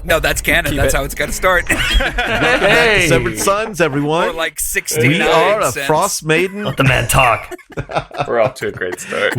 No, that's canon. That's how it's got to start. Hey, Severed Sons, everyone. Or like 69 We are a cents. Frostmaiden. Let the man talk. We're off to a great start.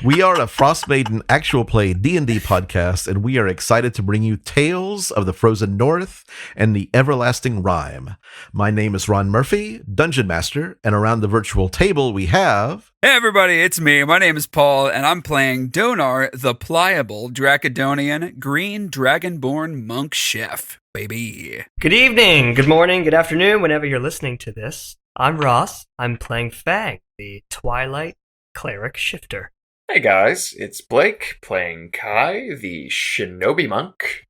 We are a Frostmaiden actual play D&D podcast, and we are excited to bring you Tales of the Frozen North and the Everlasting Rime. My name is Ron Murphy, Dungeon Master, and around the virtual table we have... Hey everybody, it's me. My name is Paul, and I'm playing Donaar, the pliable Dracodonian green dragonborn monk chef, baby. Good evening, good morning, good afternoon, whenever you're listening to this. I'm Ross. I'm playing Fang, the Twilight Cleric Shifter. Hey guys, it's Blake playing Kai, the shinobi monk.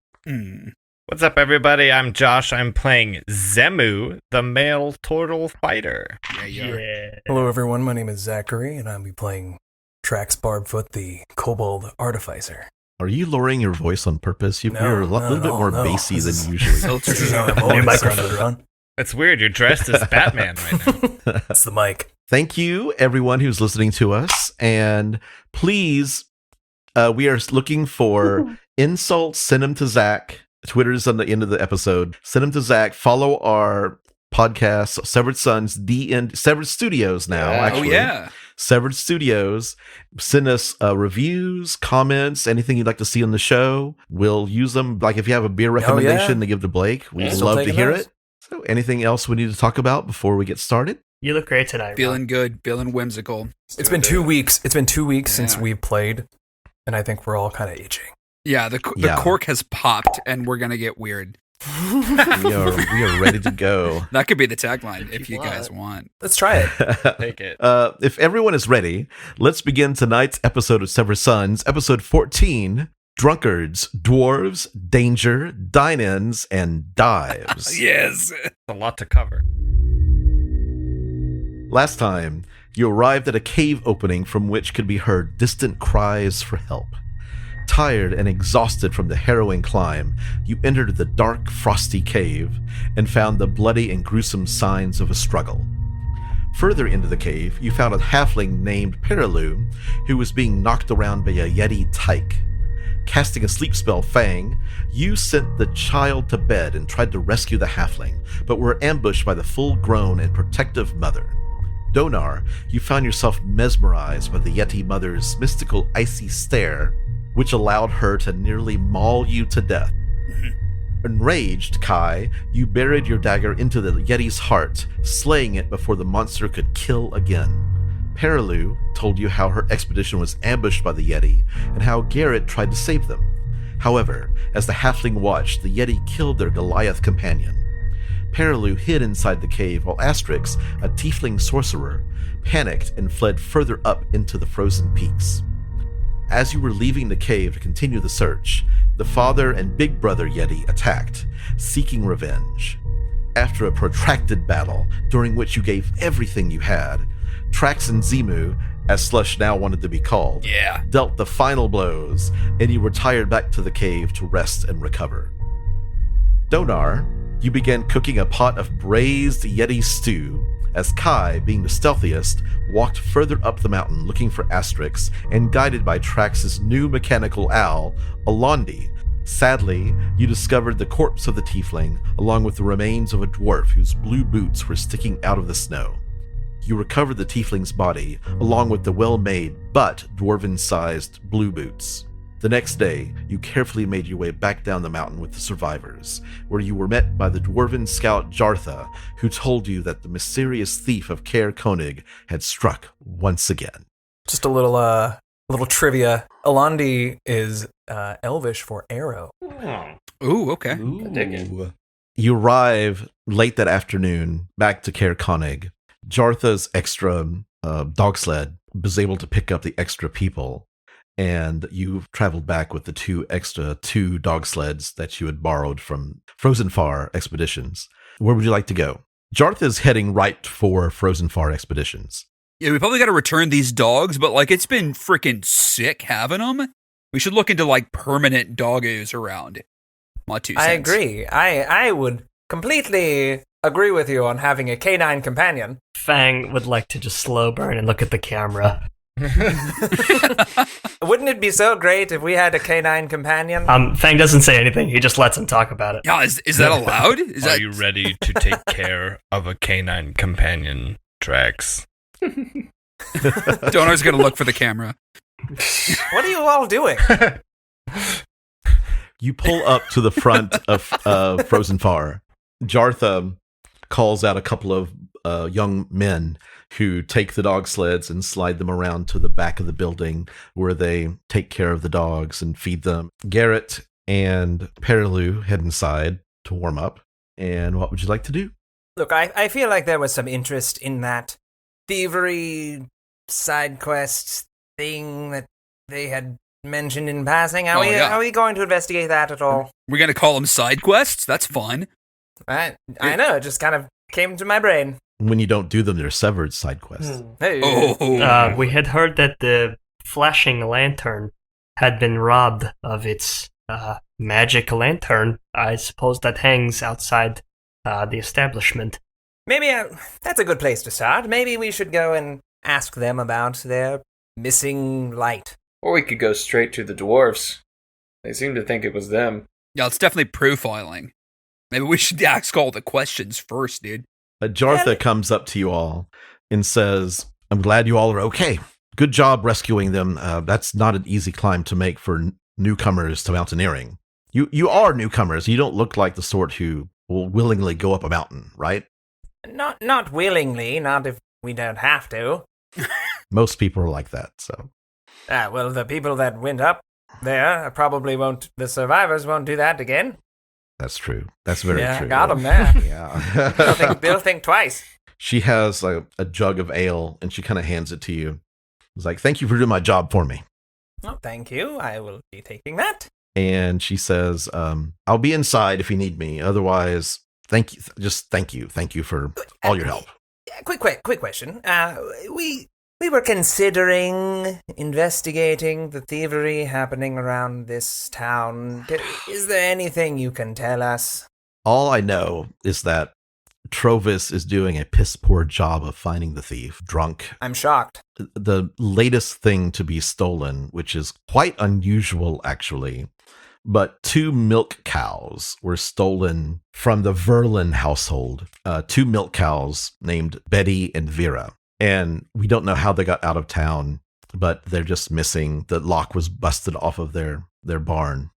What's up, everybody? I'm Josh. I'm playing Zemu, the male turtle fighter. Yeah. Hello, everyone. My name is Zachary, and I'll be playing Trax Barbfoot, the Kobold Artificer. Are you lowering your voice on purpose? You're a not little at bit all, more no. bassy This than usually. This is how I've always sounded, Ron. It's weird. You're dressed as Batman right now. That's the mic. Thank you, everyone who's listening to us. And please, we are looking for insults. Send them to Zach. Twitter's on the end of the episode. Send them to Zach. Follow our podcast, Severed Sons, Severed Studios now, Yeah. actually. Oh, yeah. Severed Studios. Send us reviews, comments, anything you'd like to see on the show. We'll use them. Like if you have a beer recommendation to give to Blake, we'd Still love to taking hear those? it. So anything else we need to talk about before we get started? You look great tonight, Ron. Feeling good, feeling whimsical. It's been 2 weeks. It's been 2 weeks Yeah. since we played, and I think we're all kind of itching. Yeah, the cork has popped, and we're going to get weird. we are ready to go. That could be the tagline if you guys want. Let's try it. Take it. If everyone is ready, let's begin tonight's episode of Severed Sons, episode 14, Drunkards, Dwarves, Danger, Dine-ins, and Dives. Yes. A lot to cover. Last time, you arrived at a cave opening from which could be heard distant cries for help. Tired and exhausted from the harrowing climb, you entered the dark, frosty cave and found the bloody and gruesome signs of a struggle. Further into the cave, you found a halfling named Perilu, who was being knocked around by a Yeti tyke. Casting a sleep spell, Fang, you sent the child to bed and tried to rescue the halfling, but were ambushed by the full-grown and protective mother. Donaar, you found yourself mesmerized by the Yeti mother's mystical icy stare, which allowed her to nearly maul you to death. Enraged, Kai, you buried your dagger into the Yeti's heart, slaying it before the monster could kill again. Perilu told you how her expedition was ambushed by the Yeti, and how Garrett tried to save them. However, as the halfling watched, the Yeti killed their Goliath companion. Perilu hid inside the cave while Asterix, a tiefling sorcerer, panicked and fled further up into the frozen peaks. As you were leaving the cave to continue the search, the father and big brother Yeti attacked, seeking revenge. After a protracted battle, during which you gave everything you had, Trax and Zemu, as Slush now wanted to be called, dealt the final blows, and you retired back to the cave to rest and recover. Donaar, you began cooking a pot of braised Yeti stew, as Kai, being the stealthiest, walked further up the mountain looking for Asterix and guided by Trax's new mechanical owl, Alondi. Sadly, you discovered the corpse of the tiefling, along with the remains of a dwarf whose blue boots were sticking out of the snow. You recovered the tiefling's body, along with the well-made but dwarven-sized blue boots. The next day, you carefully made your way back down the mountain with the survivors, where you were met by the dwarven scout Jartha, who told you that the mysterious thief of Caer-Konig had struck once again. Just a little trivia. Alandi is Elvish for arrow. Ooh, okay. I dig it. You arrive late that afternoon back to Caer-Konig. Jartha's extra dog sled was able to pick up the extra people, and you've traveled back with the two dog sleds that you had borrowed from Frozen Far Expeditions. Where would you like to go? Jartha's heading right for Frozen Far Expeditions. Yeah, we probably got to return these dogs, but like it's been freaking sick having them. We should look into like permanent doggos around. My 2 cents. I agree. I would completely agree with you on having a canine companion. Fang would like to just slow burn and look at the camera. Wouldn't it be so great if we had a canine companion? Fang doesn't say anything. He just lets him talk about it. Yeah, is that allowed? Are you ready to take care of a canine companion, Trax? Donar's gonna look for the camera. What are you all doing? You pull up to the front of Frozen Far. Jartha calls out a couple of young men who take the dog sleds and slide them around to the back of the building where they take care of the dogs and feed them. Garrett and Perilu head inside to warm up. And what would you like to do? Look, I feel like there was some interest in that thievery side quest thing that they had mentioned in passing. Are we going to investigate that at all? We're gonna call them side quests? That's fun. I know, it just kind of came to my brain. When you don't do them, they're severed side quests. Hey. We had heard that the flashing lantern had been robbed of its magic lantern. I suppose that hangs outside the establishment. Maybe that's a good place to start. Maybe we should go and ask them about their missing light. Or we could go straight to the dwarves. They seem to think it was them. Yeah, it's definitely profiling. Maybe we should ask all the questions first, dude. Jartha comes up to you all and says, I'm glad you all are okay. Good job rescuing them. That's not an easy climb to make for newcomers to mountaineering. You are newcomers. You don't look like the sort who will willingly go up a mountain, right? Not willingly, not if we don't have to. Most people are like that, so. Well, the people that went up there probably won't, the survivors won't do that again. That's true. That's very true. Got them there. Yeah. They'll think twice. She has a jug of ale, and she kind of hands it to you. It's like, thank you for doing my job for me. Oh, thank you. I will be taking that. And she says, I'll be inside if you need me. Otherwise, thank you. Just thank you. Thank you for all your help. Quick question. We were considering investigating the thievery happening around this town. Is there anything you can tell us? All I know is that Trovis is doing a piss-poor job of finding the thief, drunk. I'm shocked. The latest thing to be stolen, which is quite unusual actually, but 2 milk cows were stolen from the Verlin household. 2 milk cows named Betty and Vera. And we don't know how they got out of town, but they're just missing. The lock was busted off of their barn.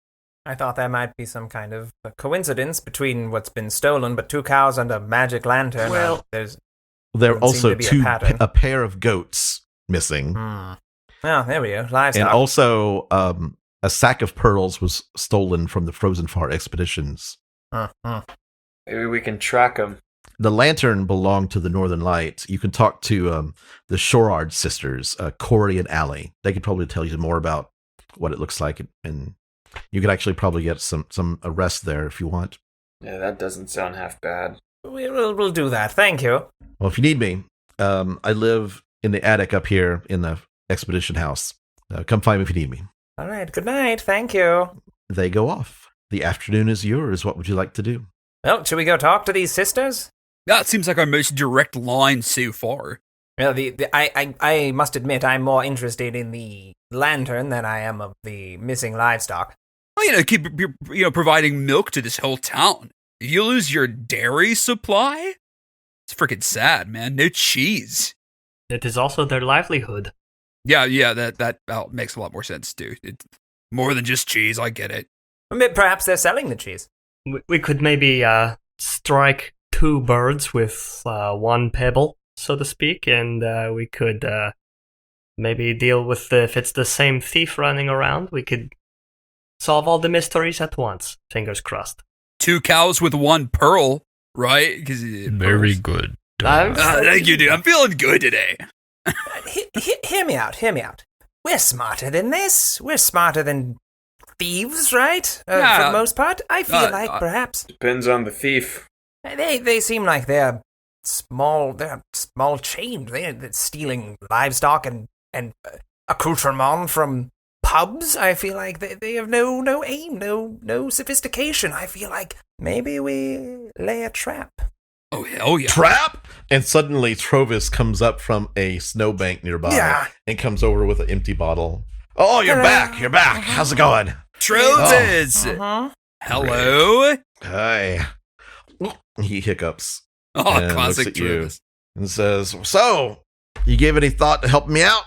I thought there might be some kind of a coincidence between what's been stolen, but 2 cows and a magic lantern. Well, there are also a pair of goats missing. Oh, there we go. Livestock. And also a sack of pearls was stolen from the Frozen Far expeditions. Maybe we can track them. The lantern belonged to the Northern Light. You can talk to the Shorard sisters, Corey and Allie. They could probably tell you more about what it looks like, and you could actually probably get some arrests there if you want. Yeah, that doesn't sound half bad. We'll do that. Thank you. Well, if you need me, I live in the attic up here in the expedition house. Come find me if you need me. All right. Good night. Thank you. They go off. The afternoon is yours. What would you like to do? Well, should we go talk to these sisters? That seems like our most direct line so far. Well, I must admit I'm more interested in the lantern than I am of the missing livestock. Well, keep providing milk to this whole town. If you lose your dairy supply, it's freaking sad, man. No cheese. It is also their livelihood. Yeah, that makes a lot more sense, dude. It's more than just cheese. I get it. Perhaps they're selling the cheese. We could maybe strike 2 birds with 1 pebble, so to speak, and we could maybe deal with if it's the same thief running around. We could solve all the mysteries at once. Fingers crossed. 2 cows with 1 pearl, right? Very good. Thank you, dude. I'm feeling good today. Hear me out. We're smarter than this. We're smarter than thieves, right? For the most part. I feel like perhaps. Depends on the thief. They seem like they're small chained. They're stealing livestock and accoutrement from pubs. I feel like they have no aim, no sophistication. I feel like maybe we lay a trap. Oh, hell yeah. Trap! And suddenly Trovis comes up from a snowbank nearby and comes over with an empty bottle. Oh, you're back. You're back. How's it going? Trovis! Hello? Hi. He hiccups. Oh, and classic looks at you Trovis. and says, so, you gave any thought to help me out?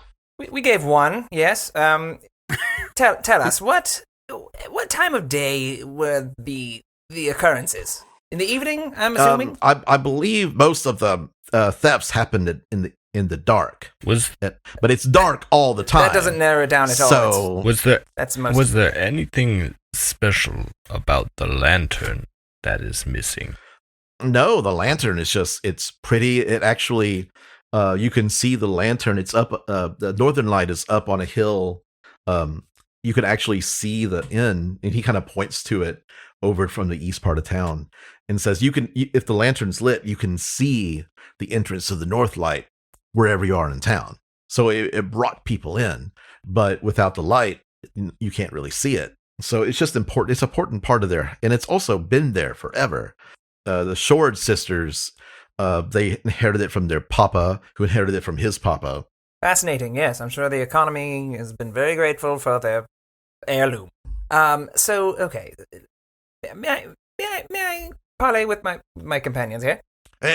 We gave one, yes. Tell us, what time of day were the occurrences? In the evening, I'm assuming? I believe most of the thefts happened in the dark. But it's dark all the time. That doesn't narrow it down at all. So Was there anything special about the lantern that is missing? No, the lantern is it's pretty. It actually, you can see the lantern. It's up, the northern light is up on a hill. You can actually see the inn, and he kind of points to it over from the east part of town and says, if the lantern's lit, you can see the entrance of the north light wherever you are in town. So it brought people in, but without the light, you can't really see it. So it's just important. It's an important part of there, and it's also been there forever. The Shord sisters, they inherited it from their papa, who inherited it from his papa. Fascinating, yes. I'm sure the economy has been very grateful for their heirloom. So, okay. May I parley with my companions here?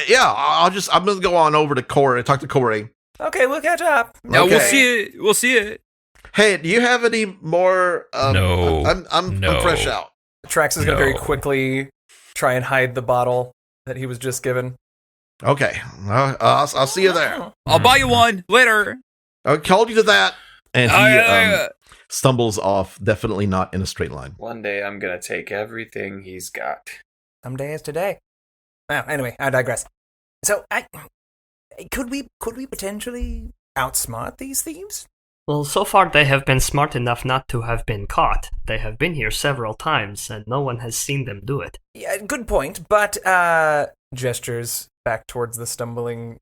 Yeah, I'm gonna go on over to Corey, talk to Corey. Okay, we'll catch up. No, Okay. we'll see it. Hey, do you have any more? No. I'm fresh out. Trax is going to very quickly try and hide the bottle that he was just given. Okay, I'll see you there. I'll buy you one later. I called you to that, and he Yeah. stumbles off. Definitely not in a straight line. One day I'm gonna take everything he's got. Someday is today. Well, anyway, I digress. So, could we potentially outsmart these thieves? Well, so far they have been smart enough not to have been caught. They have been here several times, and no one has seen them do it. Yeah, good point, but, Gestures back towards the stumbling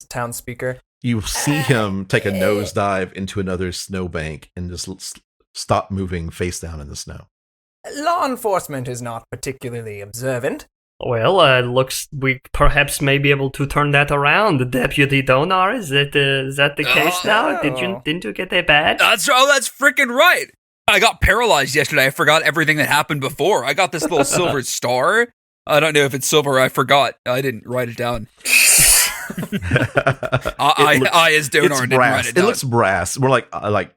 townspeople. You see him take a nosedive into another snowbank and just stop moving face down in the snow. law enforcement is not particularly observant. Well, looks we perhaps may be able to turn that around. Deputy Donaar, is that the case now? Didn't you get a badge? That's freaking right. I got paralyzed yesterday. I forgot everything that happened before. I got this little silver star. I don't know if it's silver. I forgot. I didn't write it down. I as Donaar didn't write it down. It looks brass. More like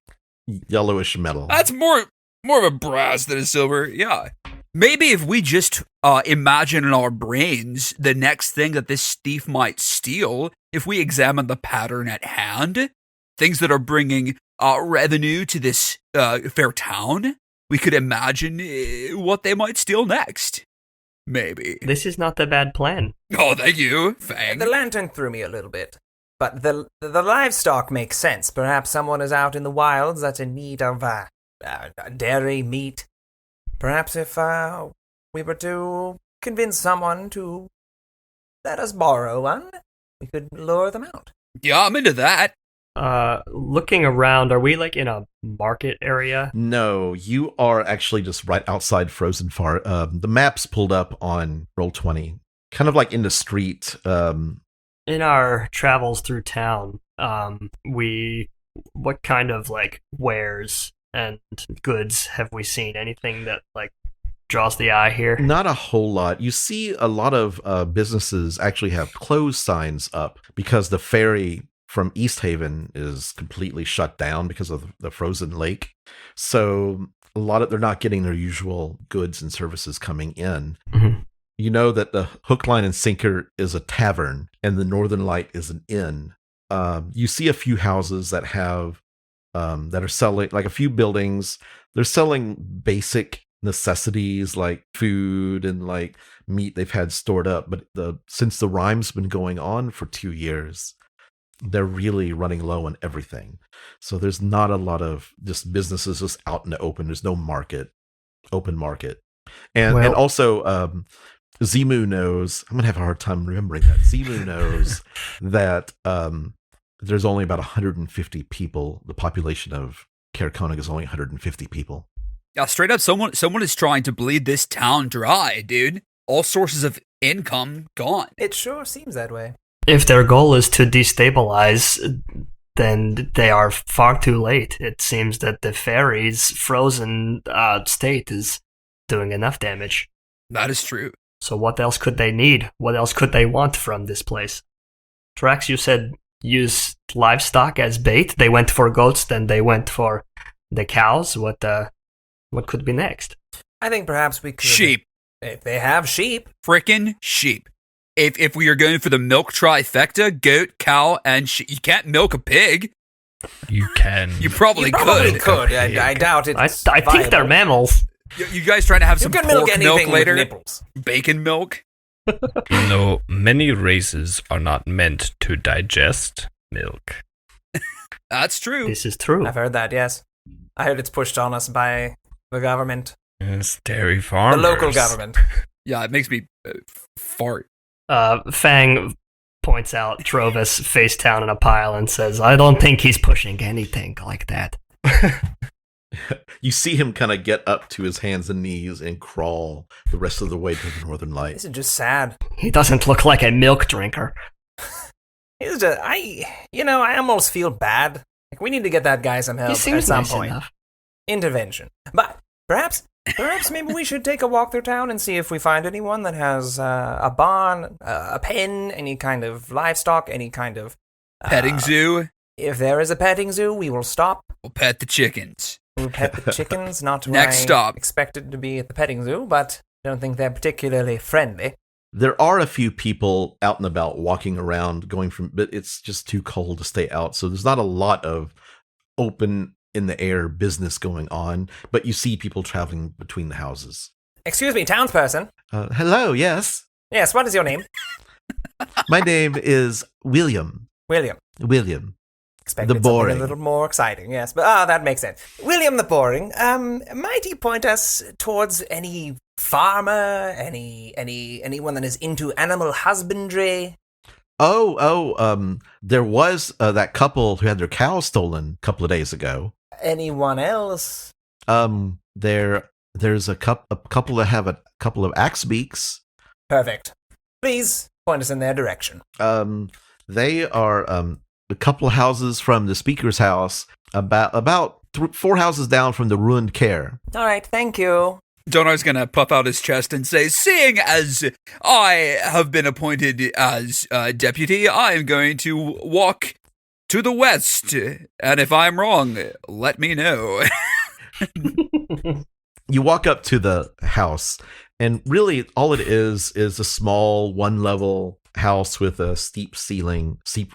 yellowish metal. That's more of a brass than a silver. Yeah. Maybe if we just imagine in our brains the next thing that this thief might steal, if we examine the pattern at hand, things that are bringing revenue to this fair town, we could imagine what they might steal next. Maybe. This is not a bad plan. Oh, thank you, Fang. The lantern threw me a little bit. But the livestock makes sense. Perhaps someone is out in the wilds that's in need of dairy, meat. Perhaps if we were to convince someone to let us borrow one, we could lure them out. Yeah, I'm into that. Looking around, are we like in a market area? No, you are actually just right outside Frozen Far. The map's pulled up on Roll20, kind of like in the street. In our travels through town, what kind of like wares and goods have we seen? Anything that like draws the eye here? Not a whole lot. You see a lot of businesses actually have closed signs up because the ferry from East Haven is completely shut down because of the frozen lake. So they're not getting their usual goods and services coming in. Mm-hmm. You know that the Hook, Line, and Sinker is a tavern and the Northern Light is an inn. You see a few houses that have that are selling, like a few buildings. They're selling basic necessities like food and like meat they've had stored up. But since the Rime's been going on for 2 years, they're really running low on everything. So there's not a lot of just businesses just out in the open. There's no open market. And also Zimu knows, I'm going to have a hard time remembering that. Zimu knows that there's only about 150 people. The population of Caer-Konig is only 150 people. Yeah, straight up, someone is trying to bleed this town dry, dude. all sources of income gone. It sure seems that way. If their goal is to destabilize, then they are far too late. It seems that the fairy's frozen state is doing enough damage. That is true. So what else could they need? What else could they want from this place? Trax, you said use livestock as bait. They went for goats, then they went for the cows. What could be next? I think perhaps we could... Sheep. If they have sheep. Frickin' sheep. If we are going for the milk trifecta, goat, cow, and sheep, you can't milk a pig. You can. You probably could. I doubt it. I think they're mammals. You guys trying to have some can pork milk milk anything later? with nipples. Bacon milk? No, many races are not meant to digest milk. That's true. This is true. I've heard that, yes. I heard it's pushed on us by the government. It's dairy farmers. The local government. Yeah, it makes me fart. Fang points out Trovis face down in a pile and says, I don't think he's pushing anything like that. You see him kind of get up to his hands and knees and crawl the rest of the way to the Northern Light. This is just sad. He doesn't look like a milk drinker. It's just, I almost feel bad. Like, we need to get that guy some help He at seems some nice point. enough. Intervention. But perhaps maybe we should take a walk through town and see if we find anyone that has a barn, a pen, any kind of livestock, any kind of... Petting zoo? If there is a petting zoo, we will stop. We'll pet the chickens. We'll pet the chickens, not where Next I stop. expected to be at the petting zoo, but I don't think they're particularly friendly. There are a few people out and about walking around but it's just too cold to stay out. So there's not a lot of open in the air business going on, but you see people traveling between the houses. Excuse me, townsperson. Hello, yes. Yes, what is your name? My name is William. William. Expected The boring. something a little more exciting, yes. But that makes sense. William the Boring, might you point us towards any farmer, anyone that is into animal husbandry? There was that couple who had their cows stolen a couple of days ago. Anyone else? There's a couple that have a couple of axe beaks. Perfect. Please point us in their direction. They are a couple of houses from the speaker's house, about 4 houses down from the ruined Caer. All right, thank you. Donaar's gonna puff out his chest and say, seeing as I have been appointed as deputy, I am going to walk to the west, and if I'm wrong, let me know. You walk up to the house, and really all it is a small one-level house with a steep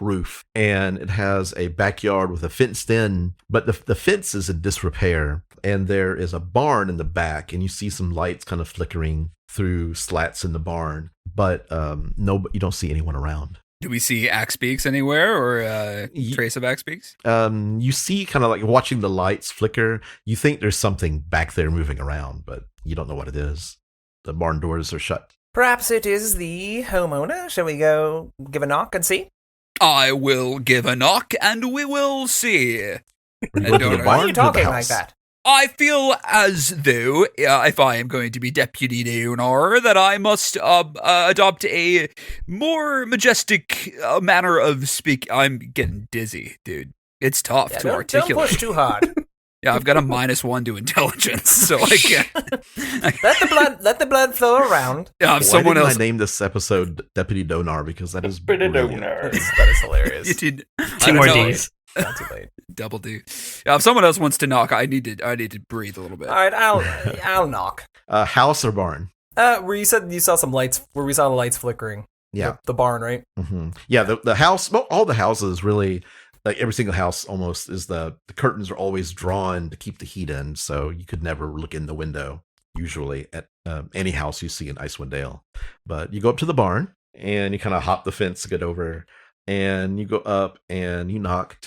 roof, and it has a backyard with a fenced in, but the fence is in disrepair, and there is a barn in the back, and you see some lights kind of flickering through slats in the barn, but you don't see anyone around. Do we see axe beaks anywhere, or trace of axe beaks? You see, kind of like watching the lights flicker, you think there's something back there moving around, but you don't know what it is. The barn doors are shut. Perhaps it is the homeowner. Shall we go give a knock and see? I will give a knock, and we will see. Go to the Why barn, are you to the talking like house. that? I feel as though, if I am going to be Deputy Donaar, that I must adopt a more majestic manner of speak. I'm getting dizzy, dude. It's tough to articulate. Don't push too hard. Yeah, I've got a -1 to intelligence, so I can't. Let the blood flow around. Yeah, Why if someone didn't else. I name this episode Deputy Donaar? Because that is Deputy brilliant. Donaar. That is hilarious. You did. Two more D's. Not too late. Double D. Yeah, if someone else wants to knock, I need to breathe a little bit. All right, I'll knock. House or barn? Where you said you saw some lights, where we saw the lights flickering. Yeah. The barn, right? Mm-hmm. Yeah, the house, well, all the houses really, like every single house almost is the curtains are always drawn to keep the heat in, so you could never look in the window usually at any house you see in Icewind Dale. But you go up to the barn and you kind of hop the fence to get over, and you go up and you knock,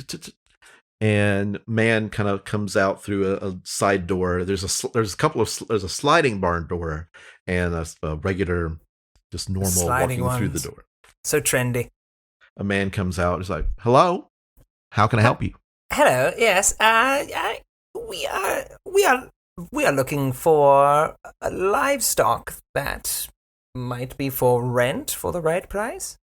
and man kind of comes out through a side door. There's a sliding barn door and a regular, just normal Sliding walking through ones. the door. So trendy. A man comes out. He's like, "Hello, how can I help you?" Hello. Yes. We are looking for livestock that might be for rent for the right price?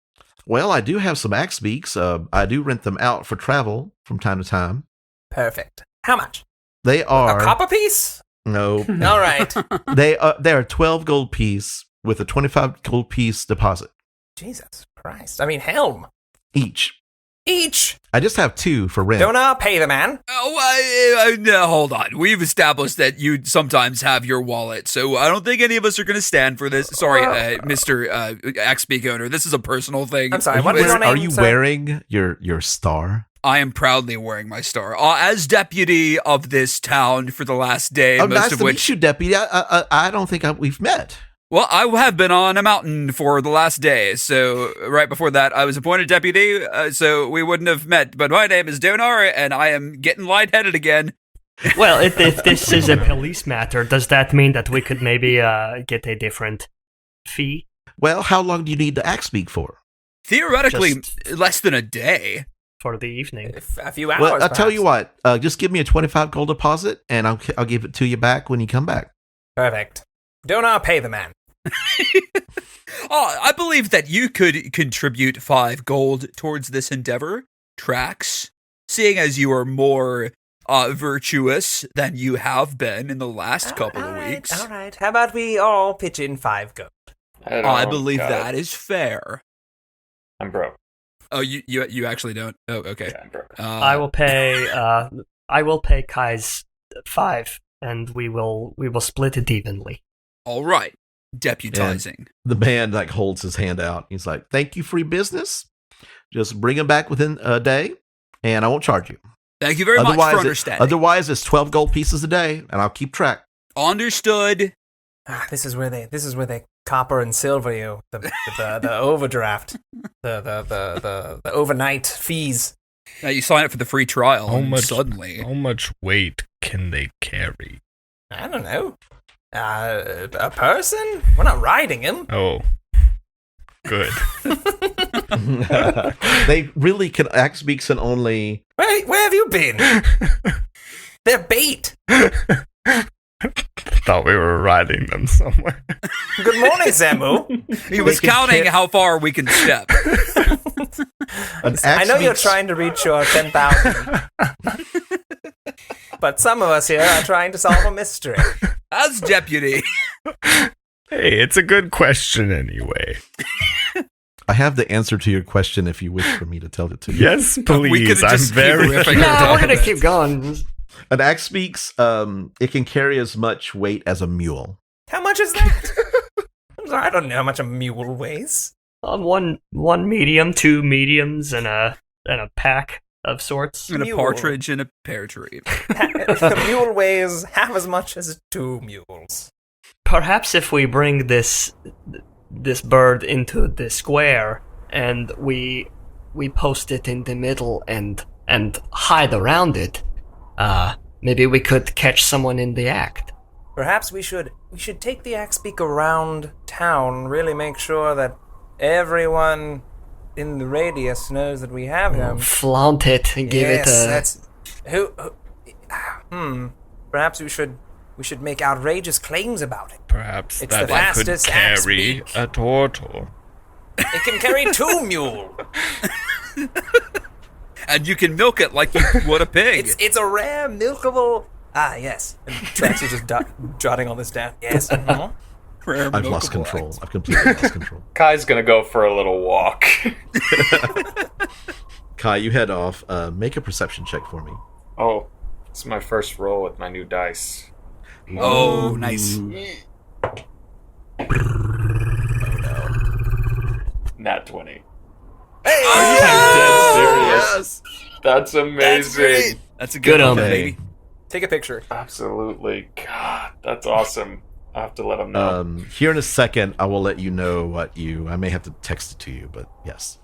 Well, I do have some axe beaks. I do rent them out for travel from time to time. Perfect. How much? They are A copper piece? no. All right. They are 12 gold piece with a 25 gold piece deposit Jesus Christ. I mean, helm. each. Each. I just have 2 for rent. Donaar, pay the man. Oh, no, hold on. We've established that you sometimes have your wallet, so I don't think any of us are going to stand for this. Sorry, Mr. Axpeak owner. This is a personal thing. I'm sorry, what was your name, Are you sir? wearing your star? I am proudly wearing my star. As deputy of this town for the last day, Oh, most nice of to which... meet you, deputy. I don't think we've met. Well, I have been on a mountain for the last day, so right before that, I was appointed deputy, so we wouldn't have met. But my name is Donaar, and I am getting lightheaded again. Well, if this is a police matter, does that mean that we could maybe get a different fee? Well, how long do you need the axe beak for? Theoretically, less than a day. For the evening. A few hours, Well, I'll tell perhaps. you what. Just give me a 25 gold deposit, and I'll give it to you back when you come back. Perfect. Donaar, pay the man. I believe that you could contribute 5 gold towards this endeavor, Trax, seeing as you are more virtuous than you have been in the last couple of weeks. All right. How about we all pitch in 5 gold? I believe that is fair. I'm broke. Oh, you actually don't? Oh, okay. Yeah, I'm broke. I will pay Kai's 5, and we will split it evenly. All right. Deputizing. The man holds his hand out. He's like, "Thank you for your business. Just bring him back within a day, and I won't charge you. Thank you very much for understanding. Otherwise, it's 12 gold pieces a day, and I'll keep track." Understood. This is where they copper and silver you the overdraft, the overnight fees. Now you sign up for the free trial. How and much- suddenly? How much weight can they carry? I don't know. A person? We're not riding him. Oh, good. They really can. Axe beaks and only. Where have you been? They're bait. Thought we were riding them somewhere. Good morning, Zamu. He was can counting carry- how far we can step. I know you're trying to reach your 10,000. But some of us here are trying to solve a mystery. As deputy. Hey, it's a good question anyway. I have the answer to your question if you wish for me to tell it to you. Yes, We please. could've I'm just keep very. riffing No, on we're gonna this. keep going. An axe beaks, it can carry as much weight as a mule. How much is that? I'm sorry, I don't know how much a mule weighs. One medium, 2 mediums, and a pack of sorts. And a Mule. partridge and a pear tree. A mule weighs half as much as 2 mules. Perhaps if we bring this bird into the square and we post it in the middle and hide around it, maybe we could catch someone in the act. Perhaps we should take the axe beak around town, really make sure that everyone in the radius knows that we have him. Flaunt it and give it a... that's perhaps we should make outrageous claims about it. Perhaps It's that the one could fastest axe carry beak. a turtle. It can carry 2 mule. And you can milk it like you would a pig. It's a rare milkable. Ah, yes. And Trax is just jotting all this down. Yes. mhm. Rare I've lost milkable control. eggs. I've completely lost control. Kai's gonna go for a little walk. Kai, you head off. Make a perception check for me. Oh, it's my first roll with my new dice. Oh, nice. Nat 20. Hey, I'm dead serious. Yes. That's amazing. That's a Good good one, on baby. take a picture. Absolutely. God, that's awesome. I'll have to let him know. Here in a second, I will let you know what I may have to text it to you, but yes.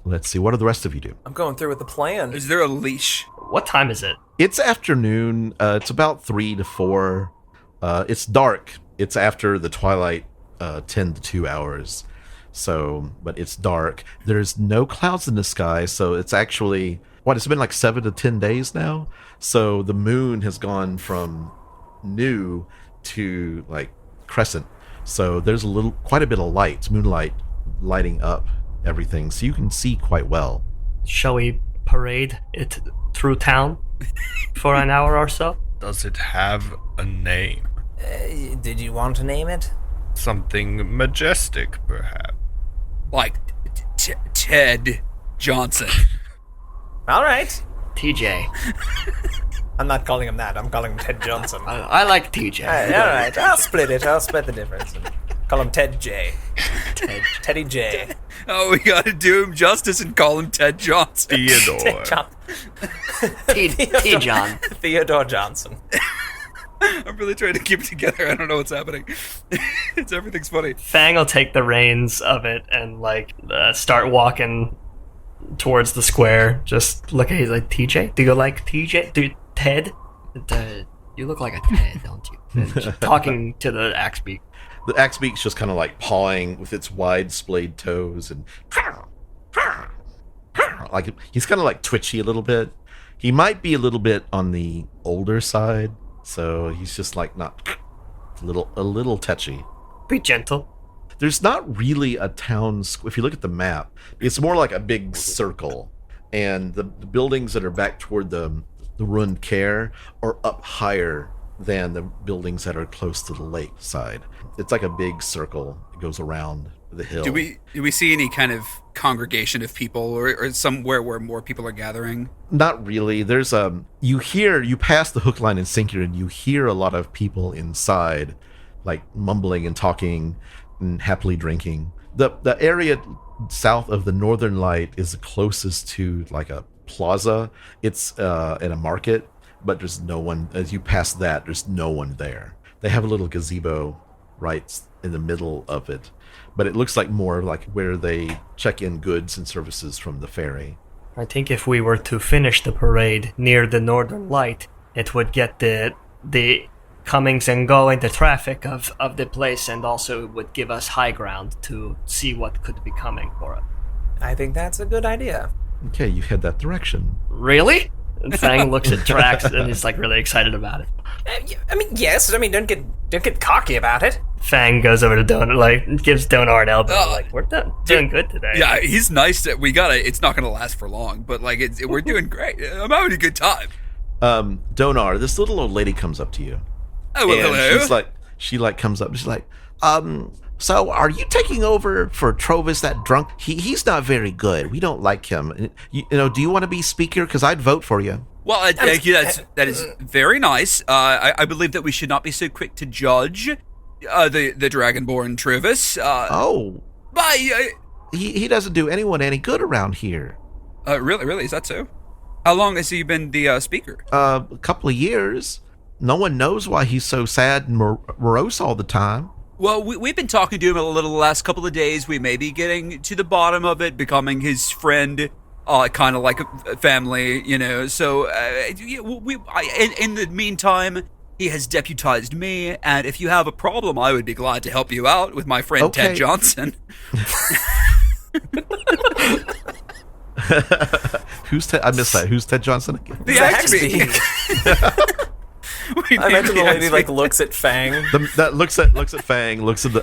Let's see. What do the rest of you do? I'm going through with the plan. Is there a leash? What time is it? It's afternoon. It's about 3 to 4. It's dark. It's after the twilight 10 to 2 hours. So, but it's dark. There's no clouds in the sky, so it's actually, it's been like 7 to 10 days now. So the moon has gone from new to like crescent. So there's quite a bit of light, moonlight lighting up everything, so you can see quite well. Shall we parade it through town for an hour or so? Does it have a name? Did you want to name it? Something majestic, perhaps. Like Ted Johnson. All right. TJ. I'm not calling him that. I'm calling him Ted Johnson. I like TJ. All right. I'll split it. I'll split the difference. Call him Ted J. Teddy J. Oh, we gotta do him justice and call him Ted Johnson. Theodore. T-John. Theodore Johnson. I'm really trying to keep it together. I don't know what's happening. Everything's funny. Fang will take the reins of it and start walking towards the square. Just look at, he's like, TJ? Do you like TJ? Ted? You look like a Ted, don't you? And talking to the Axebeak. The Axebeak's just kind of like pawing with its wide splayed toes and like he's kind of like twitchy a little bit. He might be a little bit on the older side, so he's just like not a little touchy. Be gentle. There's not really a town. If you look at the map, it's more like a big circle, and the buildings that are back toward the ruined Caer are up higher than the buildings that are close to the lake side. It's like a big circle. It goes around the hill. Do we see any kind of congregation of people or somewhere where more people are gathering? Not really. There's you pass the hook, line, and sinker, and you hear a lot of people inside, like mumbling and talking and happily drinking. The area south of the Northern Light is the closest to like a plaza. It's in a market, but there's no one. As you pass that, there's no one there. They have a little gazebo right in the middle of it, but it looks like more like where they check in goods and services from the ferry. I think if we were to finish the parade near the Northern Light, it would get the comings and going, the traffic of the place, and also would give us high ground to see what could be coming for us. I think that's a good idea. Okay, you head that direction. Really? And Fang looks at Trax and is like really excited about it. I mean, yes. I mean, don't get cocky about it. Fang goes over to Donaar, like gives Donaar an elbow, like we're doing good today. Yeah, he's nice. It's not gonna last for long, but like we're doing great. I'm having a good time. Donaar, this little old lady comes up to you. Oh, well, and hello. she comes up. She's like, so are you taking over for Trovis, that drunk? He's not very good. We don't like him. You know, do you want to be speaker? Because I'd vote for you. Well, thank you. That is very nice. I believe that we should not be so quick to judge the Dragonborn Trovis. But he doesn't do anyone any good around here. Really, is that so? How long has he been the speaker? A couple of years. No one knows why he's so sad and morose all the time. Well, we've been talking to him a little the last couple of days. We may be getting to the bottom of it, becoming his friend, kind of like a family, you know. So, in the meantime, he has deputized me, and if you have a problem, I would be glad to help you out with my friend Ted Johnson. Who's Ted? I missed that. Who's Ted Johnson again? The Axebeak. I imagine the lady like looks at Fang. That looks at Fang. Looks to the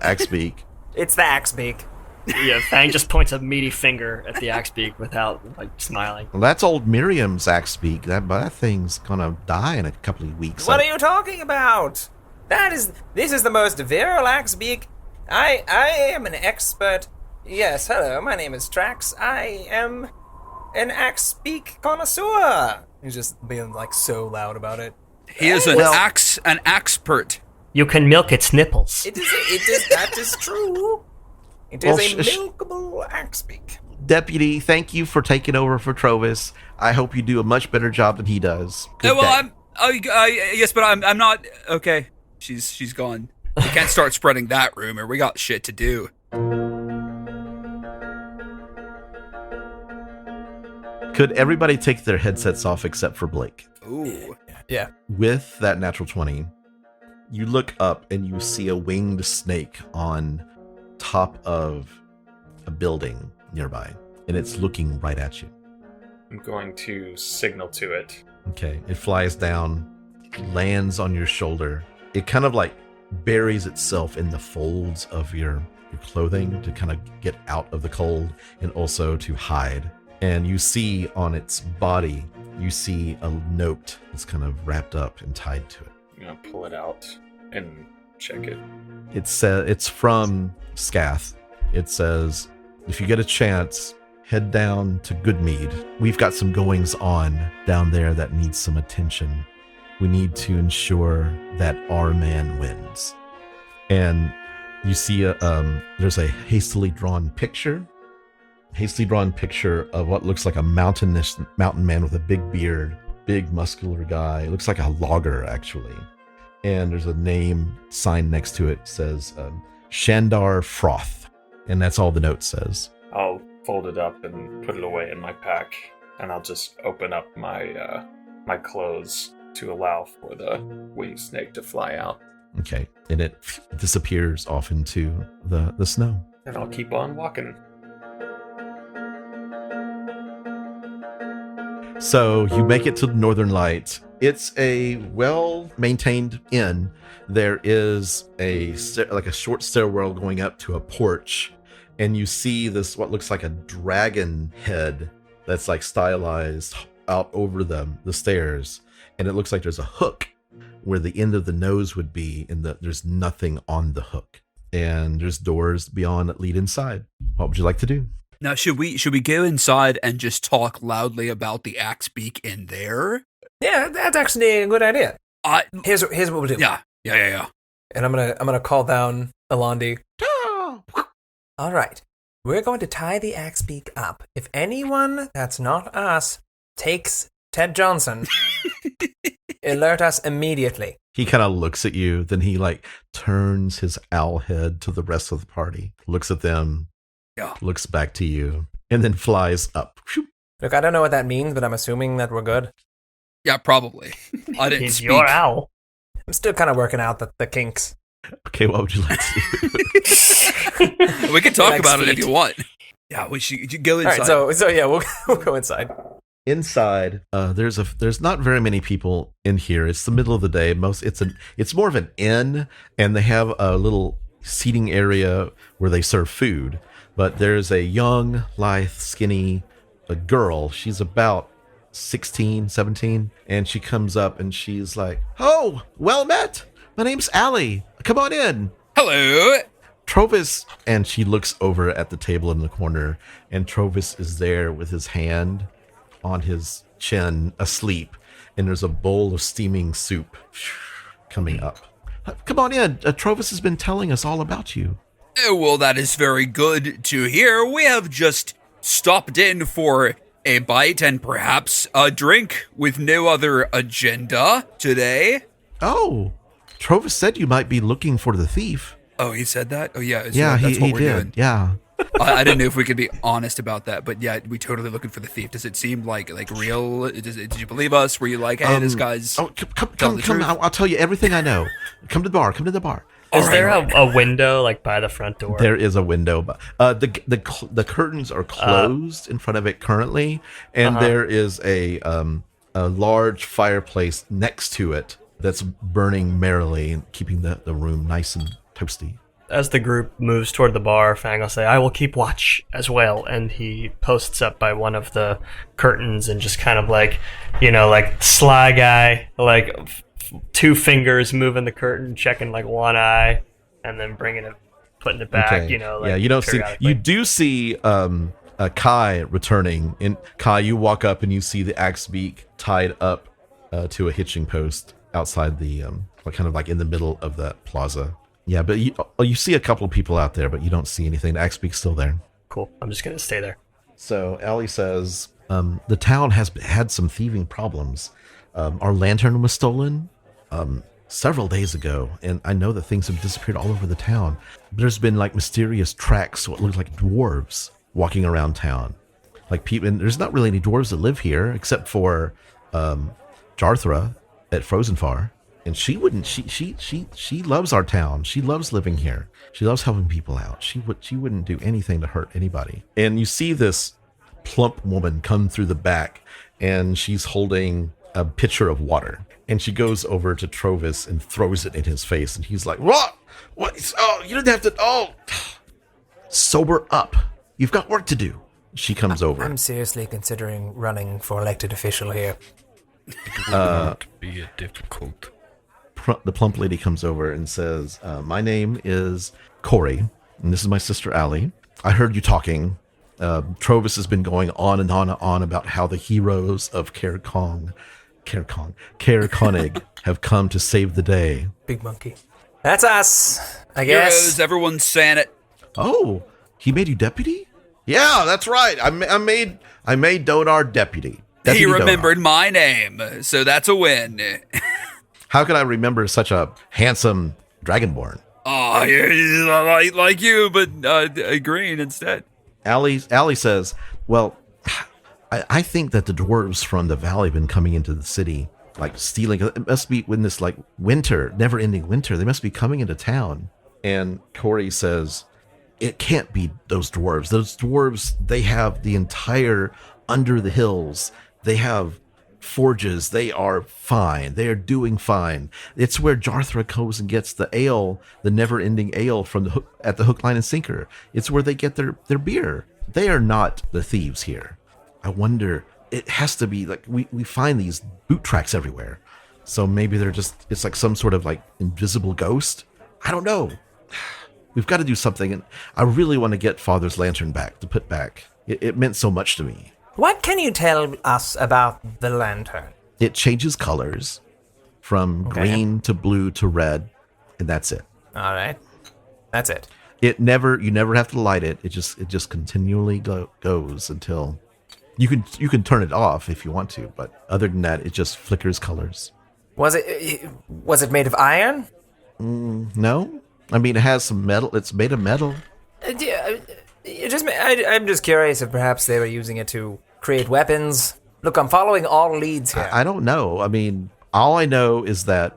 Axebeak. It's the Axebeak. Yeah, Fang just points a meaty finger at the Axebeak without like smiling. Well, that's old Miriam's Axebeak. That thing's gonna die in a couple of weeks. What are you talking about? This is the most virile Axebeak. I am an expert. Yes, hello. My name is Trax. I am an Axebeak connoisseur. He's just being like so loud about it. He is an expert. You can milk its nipples. That is true. It is a milkable Axebeak. Deputy, thank you for taking over for Trovis. I hope you do a much better job than he does. Yes, but I'm not okay. She's gone. We can't start spreading that rumor. We got shit to do. Could everybody take their headsets off except for Blake? Ooh. Yeah. With that natural 20, you look up and you see a winged snake on top of a building nearby, and it's looking right at you. I'm going to signal to it. Okay, it flies down, lands on your shoulder. It kind of like buries itself in the folds of your clothing to kind of get out of the cold and also to hide. And you see on its body, you see a note that's kind of wrapped up and tied to it. I'm gonna pull it out and check it. It's from Scath. It says, if you get a chance, head down to Goodmead. We've got some goings on down there that needs some attention. We need to ensure that our man wins. And you see there's a hastily drawn picture of what looks like a mountain man with a big beard, big muscular guy. It looks like a logger, actually. And there's a name sign next to it. It says Shandar Froth. And that's all the note says. I'll fold it up and put it away in my pack, and I'll just open up my my clothes to allow for the winged snake to fly out. Okay, and it disappears off into the snow. And I'll keep on walking. So you make it to the Northern Light. It's a well-maintained inn. There is a short stairwell going up to a porch, and you see this what looks like a dragon head that's like stylized out over the stairs, and it looks like there's a hook where the end of the nose would be, and there's nothing on the hook. And there's doors beyond that lead inside. What would you like to do? Now, should we go inside and just talk loudly about the axe beak in there? Yeah, that's actually a good idea. Here's what we'll do. Yeah. And I'm gonna call down Alandi. All right, we're going to tie the axe beak up. If anyone that's not us takes Ted Johnson, alert us immediately. He kind of looks at you, then he like turns his owl head to the rest of the party, looks at them, looks back to you, and then flies up. Look, I don't know what that means, but I'm assuming that we're good. Yeah, probably. I didn't He's speak. your owl. I'm still kind of working out the kinks. Okay, what would you like to do? We can talk Next about it if feat. you want. Yeah, we should go inside. All right, so yeah, we'll go inside. Inside, there's not very many people in here. It's the middle of the day. It's more of an inn, and they have a little seating area where they serve food. But there's a young, lithe, skinny girl. She's about 16, 17, and she comes up and she's like, "Oh, well met. My name's Allie. Come on in." Hello. Trovis, and she looks over at the table in the corner, and Trovis is there with his hand on his chin, asleep, and there's a bowl of steaming soup coming up. "Come on in. Trovis has been telling us all about you." Well, that is very good to hear. We have just stopped in for a bite and perhaps a drink with no other agenda today. "Oh, Trovis said you might be looking for the thief." Oh, he said that? Oh, yeah. Yeah, that's what he we're did. doing. Yeah. I didn't know if we could be honest about that, but yeah, we totally looking for the thief. Does it seem like real? Did you believe us? Were you like, hey, this guy's... Oh, come! I'll tell you everything I know. Come to the bar. Come to the bar. Is there a window like by the front door? There is a window. The curtains are closed in front of it currently, and there is a large fireplace next to it that's burning merrily and keeping the room nice and toasty. As the group moves toward the bar, Fang will say, "I will keep watch as well." And he posts up by one of the curtains and just kind of like sly guy, two fingers moving the curtain, checking like one eye, and then putting it back. Okay. You don't see. You do see Kai returning. And Kai, you walk up and you see the axe beak tied up to a hitching post outside the kind of like in the middle of the plaza. Yeah, but you see a couple of people out there, but you don't see anything. The axe beak's still there. Cool. I'm just gonna stay there. So Allie says, the town has had some thieving problems. Our lantern was stolen several days ago, and I know that things have disappeared all over the town. There's been like mysterious tracks, what look like dwarves walking around town. Like people, and there's not really any dwarves that live here except for Jarthra at Frozenfar. And she loves our town. She loves living here. She loves helping people out. She wouldn't do anything to hurt anybody. And you see this plump woman come through the back, and she's holding a pitcher of water. And she goes over to Trovis and throws it in his face. And he's like, what? What? Oh, you didn't have to. Oh, sober up. You've got work to do. She comes over. I'm seriously considering running for elected official here. It would not be a difficult. The plump lady comes over and says, my name is Corey, and this is my sister Allie. I heard you talking. Trovis has been going on and on and on about how the heroes of Caer-Konig have come to save the day. Big monkey. That's us, I guess. Heroes, everyone's saying it. Oh, he made you deputy? Yeah, that's right. I made Donaar deputy. He Deputy remembered Donaar. my name, so that's a win. How could I remember such a handsome dragonborn? Oh, yeah, like you, but green instead. Allie says, well, I think that the dwarves from the valley have been coming into the city, like stealing. It must be when this like winter, never-ending winter, they must be coming into town. And Corey says, it can't be those dwarves. Those dwarves, they have the entire under the hills. They have forges. They are fine. They are doing fine. It's where Jarthra goes and gets the ale, the never-ending ale from at the hook, line, and sinker. It's where they get their beer. They are not the thieves here. I wonder, it has to be like we find these boot tracks everywhere. So maybe they're just, it's like some sort of like invisible ghost. I don't know. We've got to do something. And I really want to get Father's lantern back, to put back. It meant so much to me. What can you tell us about the lantern? It changes colors from green to blue to red, and that's it. All right. That's it. You never have to light it. It just continually goes until you can turn it off if you want to, but other than that, it just flickers colors. Was it made of iron? No, I mean it has some metal. It's made of metal. I'm just curious if perhaps they were using it to create weapons. Look, I'm following all leads here. I don't know. I mean, all I know is that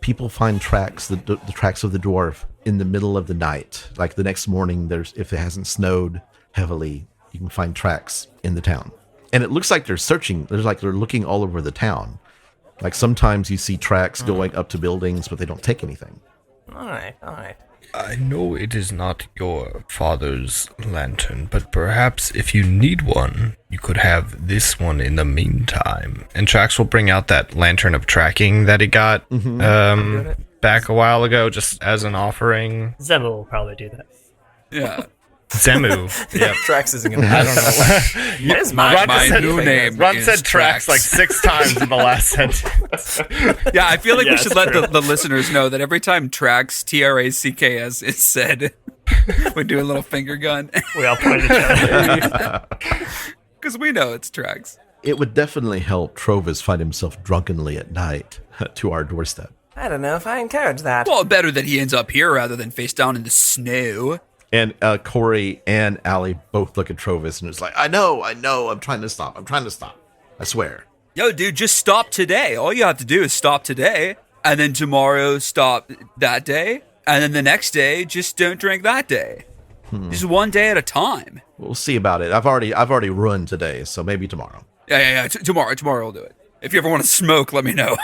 people find tracks, the tracks of the dwarf in the middle of the night. Like the next morning, if it hasn't snowed heavily, you can find tracks in the town. And it looks like they're searching. They're looking all over the town. Like sometimes you see tracks going up to buildings, but they don't take anything. All right. I know it is not your father's lantern, but perhaps if you need one, you could have this one in the meantime. And Trax will bring out that lantern of tracking that he got back a while ago, just as an offering. Zemu will probably do that. Yeah. Zemu. Yep. Trax isn't going to I don't know. It is My said- new name Ron is said Trax like 6 times in the last sentence. Yeah, I feel like we Yeah, should it's let true. the listeners know that every time Trax, Tracks, is said, we do a little finger gun. We all point at each other. Because we know it's Trax. It would definitely help Trovis find himself drunkenly at night to our doorstep. I don't know if I encourage that. Well, better that he ends up here rather than face down in the snow. And Corey and Allie both look at Trovis and it's like, I know, I'm trying to stop. I swear. Yo, dude, just stop today. All you have to do is stop today, and then tomorrow stop that day, and then the next day just don't drink that day. Just one day at a time. We'll see about it. I've already ruined today, so maybe tomorrow. Yeah. Tomorrow I'll do it. If you ever want to smoke, let me know.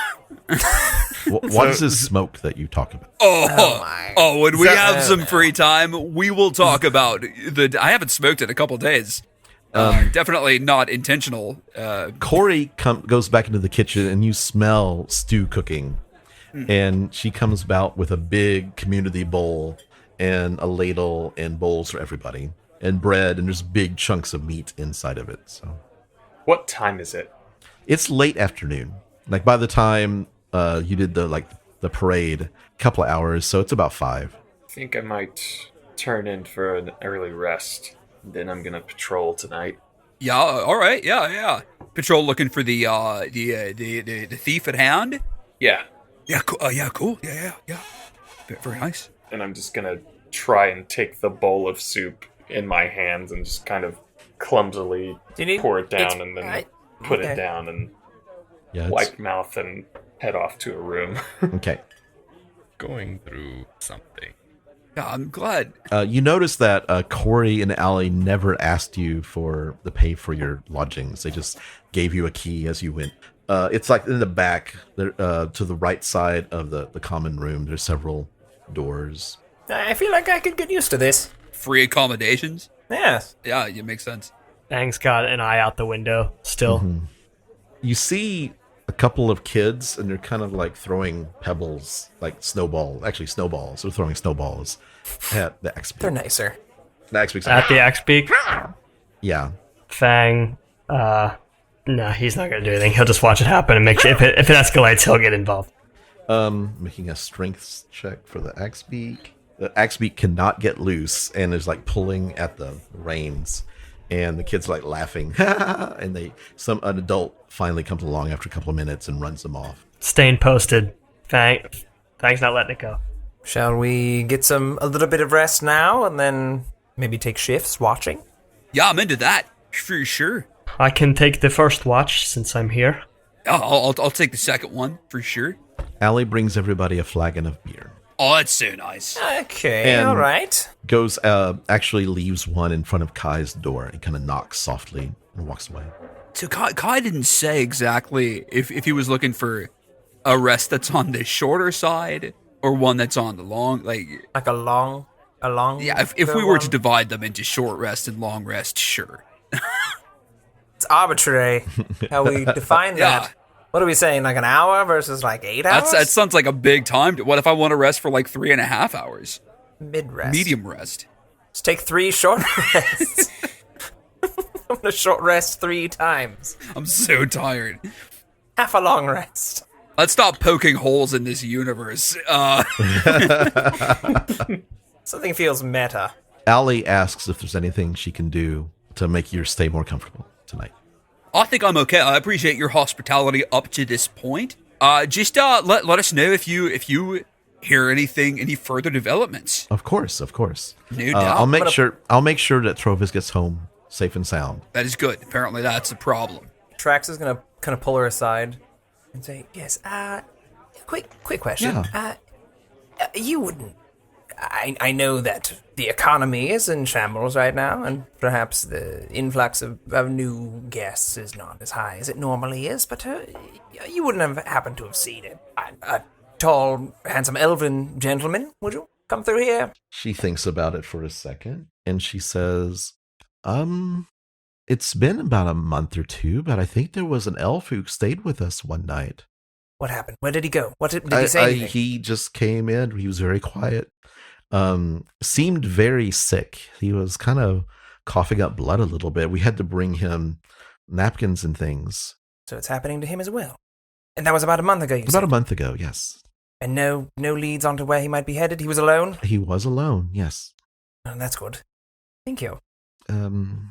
What is this smoke that you talk about? Oh, when we have some free time, we will talk about I haven't smoked in a couple days. Definitely not intentional. Corey goes back into the kitchen and you smell stew cooking. And she comes about with a big community bowl and a ladle and bowls for everybody and bread, and there's big chunks of meat inside of it. So What time is it? it's late afternoon. Like by the time you did the parade, a couple of hours, so it's about 5. I think I might turn in for an early rest. Then I'm gonna patrol tonight. Yeah, all right. Yeah. Patrol looking for the thief at hand. Yeah, Yeah, cool. Cool. Yeah. Very nice. and I'm just gonna try and take the bowl of soup in my hands and just kind of clumsily Do you need- pour it down it's- and then I- put okay. it down and Yeah. wipe mouth and head off to a room. Okay. Going through something. Yeah, I'm glad. You notice that Corey and Allie never asked you for the pay for your lodgings. They just gave you a key as you went. It's like in the back, to the right side of the common room. There's several doors. I feel like I could get used to this. Free accommodations? Yes. Yeah, it makes sense. Fang's got an eye out the window still. Mm-hmm. You see a couple of kids, and they're kind of like throwing pebbles, like snowballs. Actually, snowballs. They're throwing snowballs at the Axe Beak. They're nicer. The Axe Beak's At the axe beak, yeah. Fang, no, he's not going to do anything. He'll just watch it happen and make sure if it escalates, he'll get involved. Making a strength check for the Axe Beak. The Axe Beak cannot get loose and is like pulling at the reins. And the kids are like laughing. And an adult finally comes along after a couple of minutes and runs them off. Staying posted. Fang's not letting it go. Shall we get a little bit of rest now and then maybe take shifts watching? Yeah, I'm into that. For sure. I can take the first watch since I'm here. I'll take the second one, for sure. Allie brings everybody a flagon of beer. Oh, that's so nice. Okay, And all right. Goes, actually leaves one in front of Kai's door and kind of knocks softly and walks away. So Kai didn't say exactly if he was looking for a rest that's on the shorter side or one that's on the long, like a long. Yeah, if we were to divide them into short rest and long rest, sure. It's arbitrary how we define that. Yeah. What are we saying? Like an hour versus like 8 hours? That sounds like a big time. What if I want to rest for like 3.5 hours? Mid-rest. Medium rest. Let's take 3 short rests. I'm going to short rest 3 times. I'm so tired. Half a long rest. Let's stop poking holes in this universe. Something feels meta. Allie asks if there's anything she can do to make your stay more comfortable tonight. I think I'm okay. I appreciate your hospitality up to this point. Just let us know if you hear any further developments. Of course. No doubt. I'll make sure that Trovis gets home safe and sound. That is good. Apparently that's a problem. Trax is gonna kind of pull her aside and say, "Yes, quick question. Yeah. You wouldn't. I know that the economy is in shambles right now, and perhaps the influx of new guests is not as high as it normally is, but you wouldn't have happened to have seen a tall, handsome elven gentleman, would you? Come through here?" She thinks about it for a second, and she says, it's been about a month or two, but I think there was an elf who stayed with us one night. What happened? Where did he go? Did he say anything? He just came in. He was very quiet. Seemed very sick. He was kind of coughing up blood a little bit. We had to bring him napkins and things. So it's happening to him as well. And that was about a month ago, you said? About a month ago, yes. And no leads onto where he might be headed? He was alone? He was alone, yes. Oh, that's good. Thank you.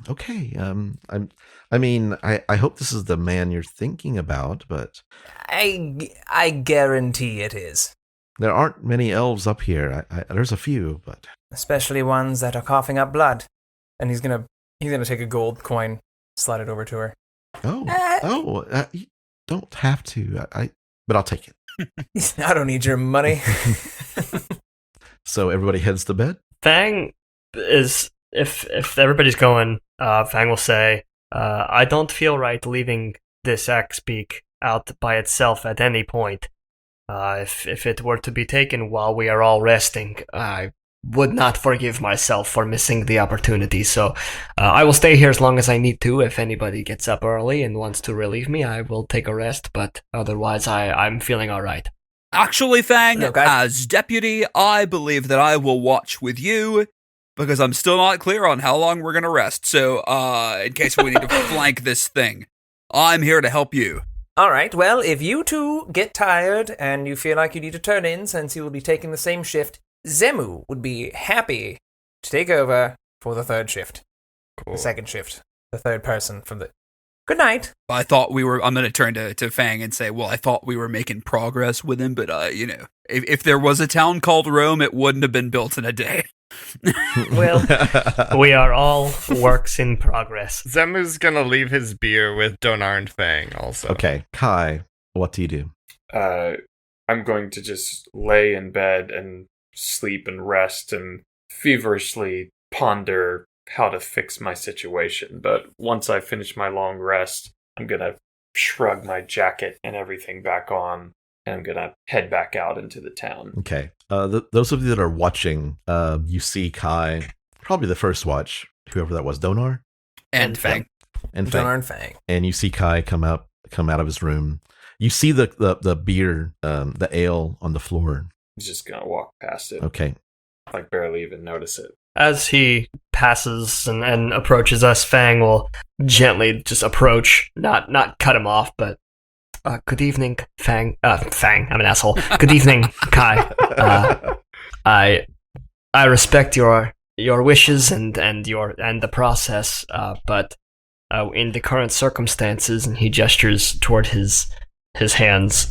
Okay. I hope this is the man you're thinking about, but I guarantee it is. there aren't many elves up here. There's a few, but Especially ones that are coughing up blood. And he's gonna take a gold coin, slide it over to her. you don't have to. But I'll take it. I don't need your money. So everybody heads to bed. Fang is, if everybody's going, Fang will say, I don't feel right leaving this axe beak out by itself at any point. If it were to be taken while we are all resting, I would not forgive myself for missing the opportunity. So I will stay here as long as I need to. If anybody gets up early and wants to relieve me, I will take a rest. But otherwise, I'm feeling all right. Actually, Fang, Okay. as deputy, I believe that I will watch with you because I'm still not clear on how long we're going to rest. So, in case we need to flank this thing, I'm here to help you. All right, well, if you two get tired and you feel like you need to turn in since you will be taking the same shift, Zemu would be happy to take over for the third shift. Cool. The second shift. The third person from the... Good night. I thought we were, I'm going to turn to Fang and say, well, I thought we were making progress with him, but, if there was a town called Rome, it wouldn't have been built in a day. Well, we are all works in progress. Zemu's gonna leave his beer with Donaar and Fang also. Okay, Kai, what do you do? I'm going to just lay in bed and sleep and rest and feverishly ponder how to fix my situation. But once I finish my long rest, I'm going to shrug my jacket and everything back on, and I'm gonna head back out into the town. Okay. Those of you that are watching, you see Kai, probably the first watch, whoever that was, Donaar? And Fang. And Fang. Donaar and Fang. And you see Kai come out of his room. You see the beer, the ale on the floor. He's just gonna walk past it. Okay. Like barely even notice it. As he passes and approaches us, Fang will gently just approach, not cut him off, but good evening, Fang. Fang, I'm an asshole. Good evening, Kai. I respect your wishes and the process, but in the current circumstances, and he gestures toward his hands.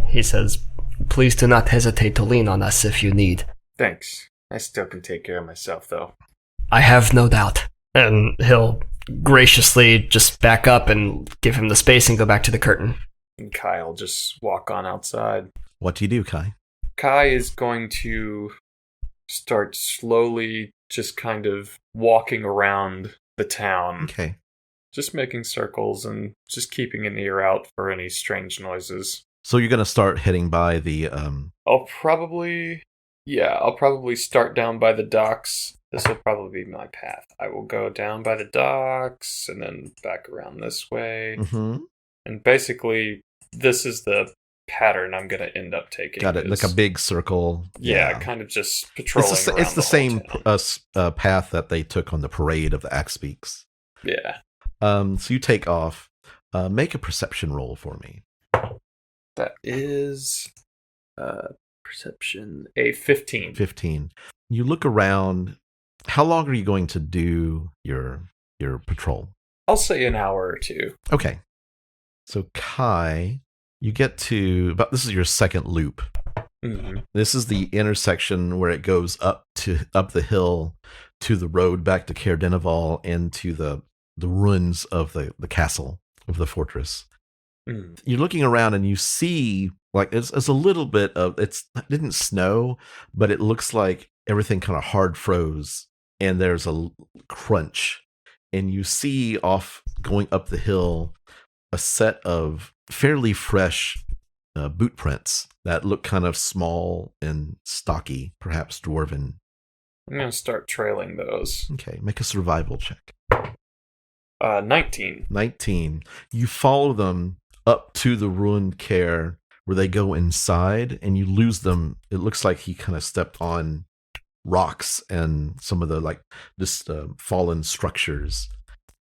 He says, "Please do not hesitate to lean on us if you need." Thanks. I still can take care of myself, though. I have no doubt. And he'll graciously just back up and give him the space and go back to the curtain. And Kyle just walk on outside. What do you do, Kai? Kai is going to start slowly just kind of walking around the town. Okay. Just making circles and just keeping an ear out for any strange noises. So you're going to start heading by the... I'll probably start down by the docks. This will probably be my path. I will go down by the docks and then back around this way. Mm-hmm. And basically, this is the pattern I'm going to end up taking. Got it, like a big circle. Yeah, kind of just patrolling It's the same town. path that they took on the parade of the Axe Peaks. Yeah. So you take off. Make a perception roll for me. That is perception, a 15. 15. You look around. How long are you going to do your patrol? I'll say an hour or two. Okay. So Kai, you get to this is your second loop. Mm-hmm. This is the intersection where it goes up the hill to the road back to Caer-Konig and to the ruins of the castle of the fortress. Mm. You're looking around and you see like it's a little bit of it didn't snow, but it looks like everything kind of hard froze and there's a crunch, and you see off going up the hill a set of fairly fresh boot prints that look kind of small and stocky, perhaps dwarven. I'm going to start trailing those. Okay, make a survival check. 19. 19. You follow them up to the ruined Caer where they go inside and you lose them. It looks like he kind of stepped on rocks and some of the like just fallen structures.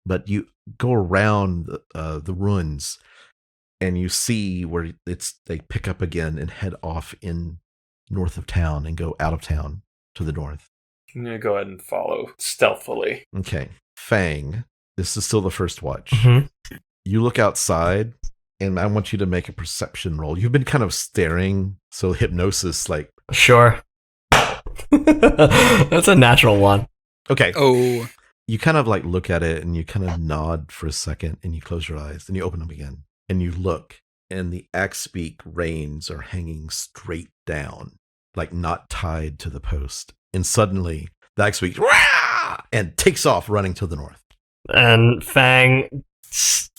But you go around the ruins and you see where they pick up again and head off in north of town and go out of town to the north. I'm going to go ahead and follow stealthily. Okay. Fang, this is still the first watch. Mm-hmm. You look outside, and I want you to make a perception roll. You've been kind of staring, so hypnosis, like... Sure. That's a natural one. Okay. Oh. You kind of like look at it, and you kind of nod for a second, and you close your eyes, and you open them again. And you look, and the axe-beak reins are hanging straight down, like not tied to the post. And suddenly, the axe-beak and takes off running to the north. And Fang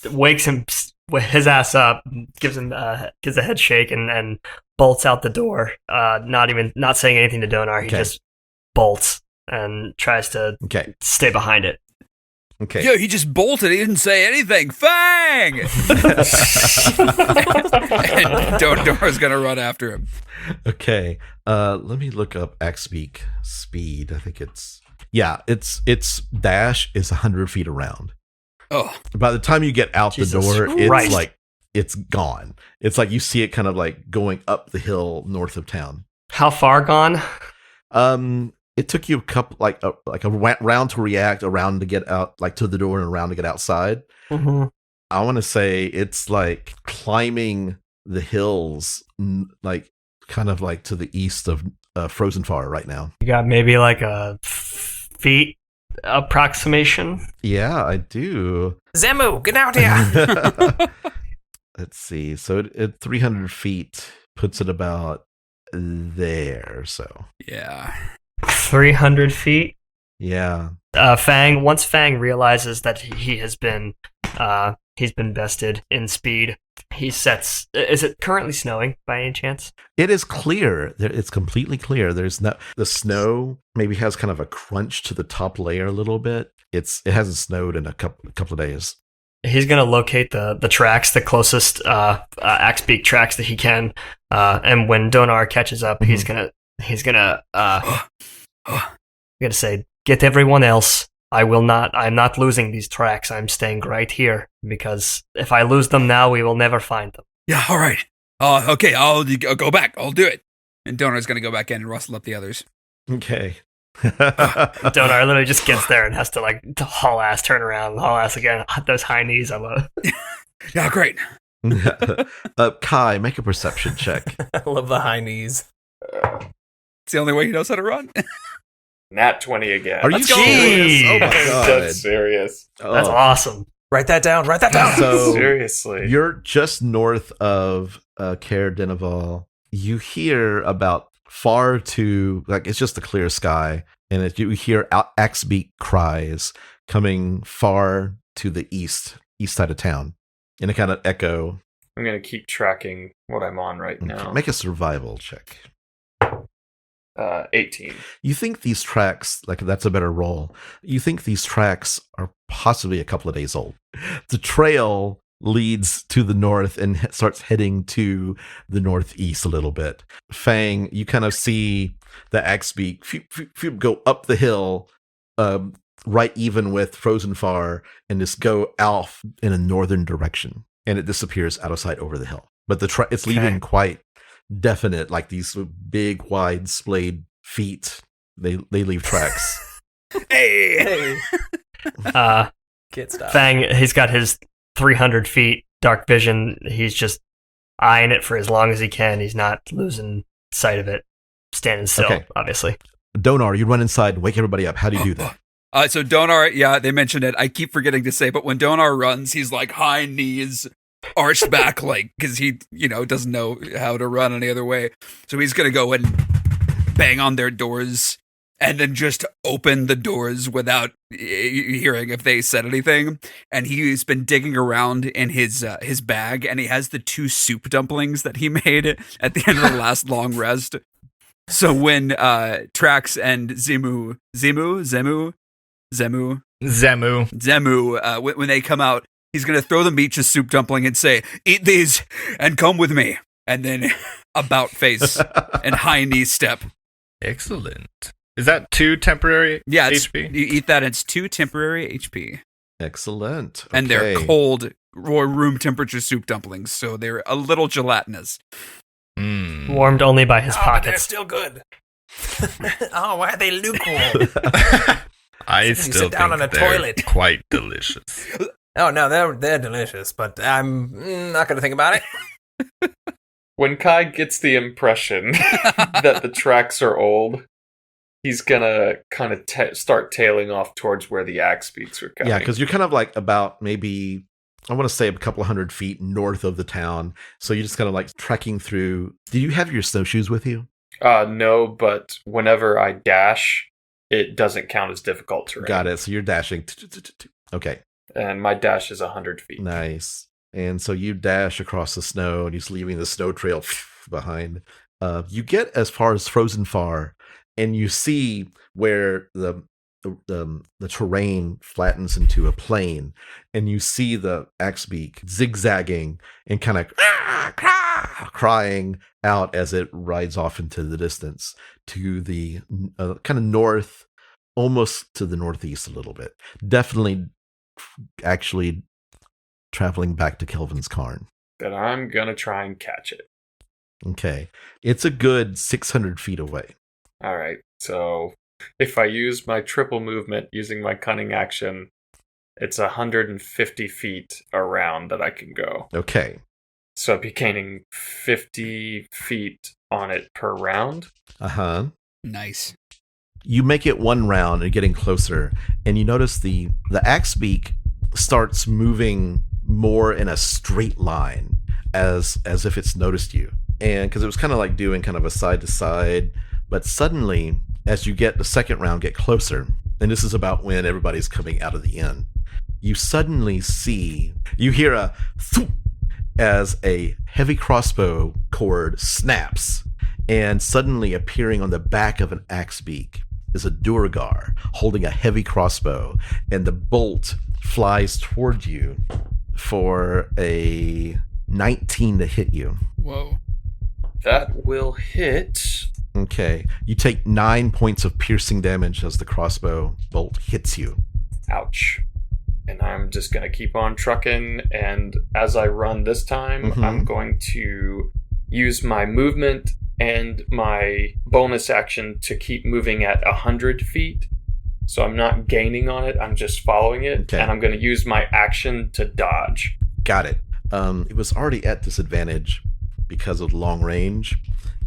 wakes his ass up, gives a head shake, and bolts out the door. Not saying anything to Donaar. He just bolts and tries to stay behind it. Okay. Yo, he just bolted. He didn't say anything. Fang! And Donaar's gonna run after him. Okay. Let me look up Axebeak speed. I think its dash is 100 feet around. Oh. By the time you get out Jesus the door, Christ. it's like it's gone. It's like you see it kind of like going up the hill north of town. How far gone? It took you a couple like a round to react, a round to get out, like to the door, and a round to get outside. Mm-hmm. I want to say it's like climbing the hills, like kind of like to the east of Frozen Far right now. You got maybe like a feet approximation? Yeah, I do. Zemu, get out here! Let's see. So at 300 feet puts it about there. So Yeah. 300 feet? yeah. Once Fang realizes that he has been He's been bested in speed. He sets. Is it currently snowing by any chance? It is clear. It's completely clear. There's no the snow. Maybe has kind of a crunch to the top layer a little bit. It hasn't snowed in a couple of days. He's gonna locate the tracks, the closest Axebeak tracks that he can, and when Donaar catches up, he's gonna say, "Get everyone else. I'm not losing these tracks. I'm staying right here, because if I lose them now, we will never find them." Yeah, all right. Okay, I'll go back. I'll do it. And Donaar's going to go back in and rustle up the others. Okay. Donaar literally just gets there and has to haul ass, turn around, haul ass again. Those high knees, I love. Yeah, great. Kai, make a perception check. I love the high knees. It's the only way he knows how to run. Nat 20 again. Are you serious? Oh my god. That's serious. That's awesome. Write that down. So Seriously. You're just north of Caer-Konig. You hear about far to, it's just a clear sky, and you hear Axebeak cries coming far to the east side of town, in a kind of echo. I'm going to keep tracking what I'm on right now. Okay, make a survival check. 18. You think these tracks, that's a better roll. You think these tracks are possibly a couple of days old. The trail leads to the north and starts heading to the northeast a little bit. Fang, you kind of see the Axebeak go up the hill, right even with Frozen Far, and just go off in a northern direction, and it disappears out of sight over the hill. But it's leaving quite definite, like these big, wide, splayed feet. They leave tracks. Hey. Kid stuff. Fang, he's got his 300 feet dark vision. He's just eyeing it for as long as he can. He's not losing sight of it. Standing still, Okay. obviously. Donaar, you run inside, wake everybody up. How do you do that? So Donaar, yeah, they mentioned it. I keep forgetting to say, but when Donaar runs, he's like high knees, arched back, because he, doesn't know how to run any other way. So he's going to go and bang on their doors and then just open the doors without hearing if they said anything. And he's been digging around in his bag, and he has the 2 soup dumplings that he made at the end of the last long rest. So when Trax and Zemu, when they come out, he's going to throw them each a soup dumpling and say, "Eat these and come with me." And then about face and high knee step. Excellent. Is that 2 temporary HP? You eat that, and it's 2 temporary HP. Excellent. And they're Okay. cold, room temperature soup dumplings, so they're a little gelatinous. Warmed only by his But they're pockets. still good. Oh, why are they lukewarm? I You still sit down think on a they're toilet. quite delicious. Oh no, they're delicious, but I'm not gonna think about it. When Kai gets the impression that the tracks are old, he's gonna kind of start tailing off towards where the Axebeaks are coming. Yeah, because you're kind of about maybe, I want to say a couple of 100 feet north of the town. So you're just kind of trekking through. Do you have your snowshoes with you? No, but whenever I dash, it doesn't count as difficult terrain. Got it. So you're dashing. Okay. And my dash is 100 feet. Nice. And so you dash across the snow, and you're leaving the snow trail behind. You get as far as Frozen Far, and you see where the terrain flattens into a plain, and you see the Axebeak zigzagging and kind of crying out as it rides off into the distance to the kind of north, almost to the northeast a little bit. Definitely actually traveling back to Kelvin's Cairn. Then I'm gonna try and catch it. Okay. It's a good 600 feet away. Alright, so if I use my triple movement using my cunning action, it's 150 feet around that I can go. Okay. So I'd be gaining 50 feet on it per round. Uh-huh. Nice. You make it one round and getting closer, and you notice the Axebeak starts moving more in a straight line as if it's noticed you. And because it was kind of doing kind of a side to side, but suddenly as you get the second round get closer, and this is about when everybody's coming out of the inn, you suddenly see, you hear a thump as a heavy crossbow cord snaps, and suddenly appearing on the back of an axe beak is a Duergar holding a heavy crossbow, and the bolt flies toward you for a 19 to hit you. Whoa. That will hit. Okay. You take 9 points of piercing damage as the crossbow bolt hits you. Ouch. And I'm just going to keep on trucking, and as I run this time, I'm going to use my movement and my bonus action to keep moving at 100 feet. So I'm not gaining on it, I'm just following it, Okay. and I'm going to use my action to dodge. Got it. It was already at disadvantage because of long range.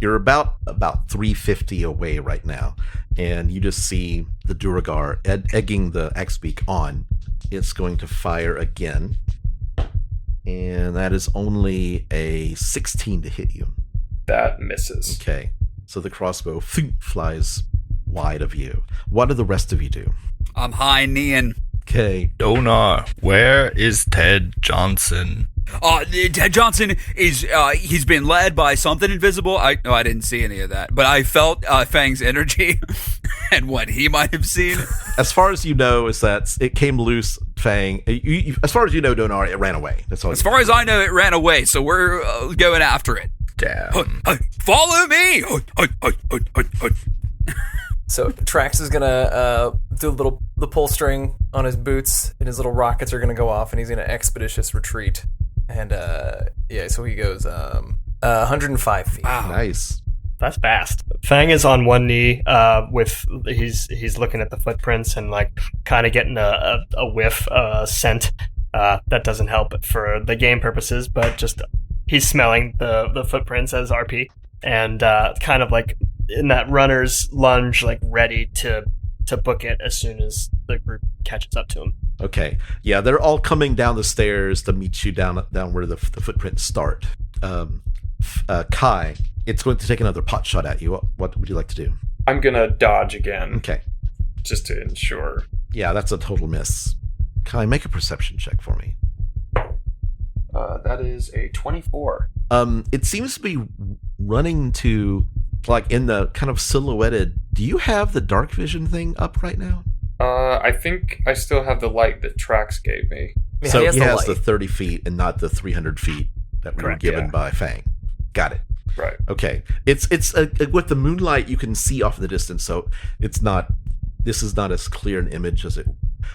You're about 350 away right now, and you just see the Duergar egging the Axbeak on. It's going to fire again, and that is only a 16 to hit you. That misses. Okay, so the crossbow flies wide of you. What do the rest of you do? I'm high-kneeing. Okay, Donaar, where is Ted Johnson? Ted Johnson is, he's been led by something invisible. I didn't see any of that, but I felt Fang's energy and what he might have seen. as far as you know, is that it came loose, Fang. As far as you know, Donaar, it ran away. That's all. As far as I know, it ran away, so we're going after it. Damn. Follow me! So Trax is gonna do the pull string on his boots, and his little rockets are gonna go off, and he's gonna expeditious retreat. And so he goes 105 feet. Wow. Nice. That's fast. Fang is on one knee, he's looking at the footprints and like kind of getting a whiff scent. That doesn't help for the game purposes, but just he's smelling the footprints as RP, and kind of like in that runner's lunge, like ready to book it as soon as the group catches up to him. Okay. Yeah, they're all coming down the stairs to meet you down where the footprints start. Kai, it's going to take another pot shot at you. What would you like to do? I'm going to dodge again. Okay. Just to ensure. Yeah, that's a total miss. Kai, make a perception check for me. That is a 24. It seems to be running to, like, in the kind of silhouetted. Do you have the dark vision thing up right now? I think I still have the light that Trax gave me. Yeah, So he has light. the 30 feet and not the 300 feet that we Correct, were given yeah. by Fang. Got it. Right. Okay. It's with the moonlight you can see off in the distance, so this is not as clear an image as it,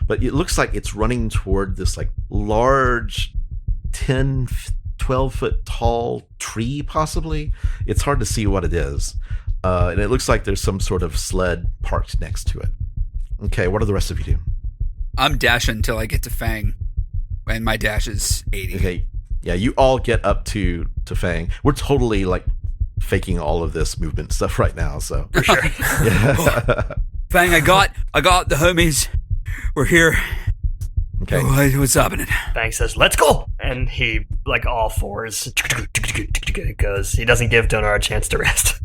but it looks like it's running toward this like large 10, 12 foot tall tree, possibly. It's hard to see what it is. And it looks like there's some sort of sled parked next to it. Okay, what do the rest of you do? I'm dashing until I get to Fang, and my dash is 80. Okay, yeah, you all get up to Fang. We're totally like faking all of this movement stuff right now, so For sure. yeah. Fang, I got the homies. We're here. Okay. What's happening? Fang says, "Let's go!" And he, like all fours, goes. He doesn't give Donaar a chance to rest.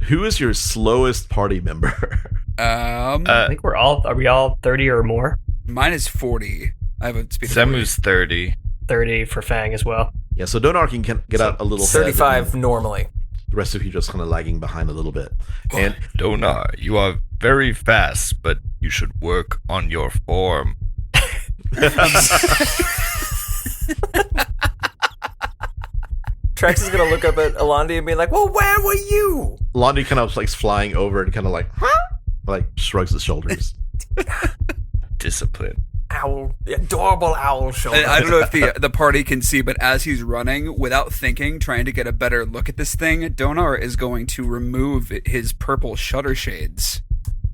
Who is your slowest party member? I think are we all 30 or more? Mine is 40. I have a speed of 40. Semu's 30. 30 for Fang as well. Yeah, so Donaar can get out a little ahead, 35 and normally. the rest of you just kind of lagging behind a little bit. And Donaar, you are very fast, but you should work on your form. Trax is gonna look up at Alandi and be like, "Well, where were you?" Londi kind of like flying over and kind of like shrugs his shoulders. Discipline. Owl, adorable owl shoulder. I don't know if the party can see, but as he's running, without thinking, trying to get a better look at this thing, Donaar is going to remove his purple shutter shades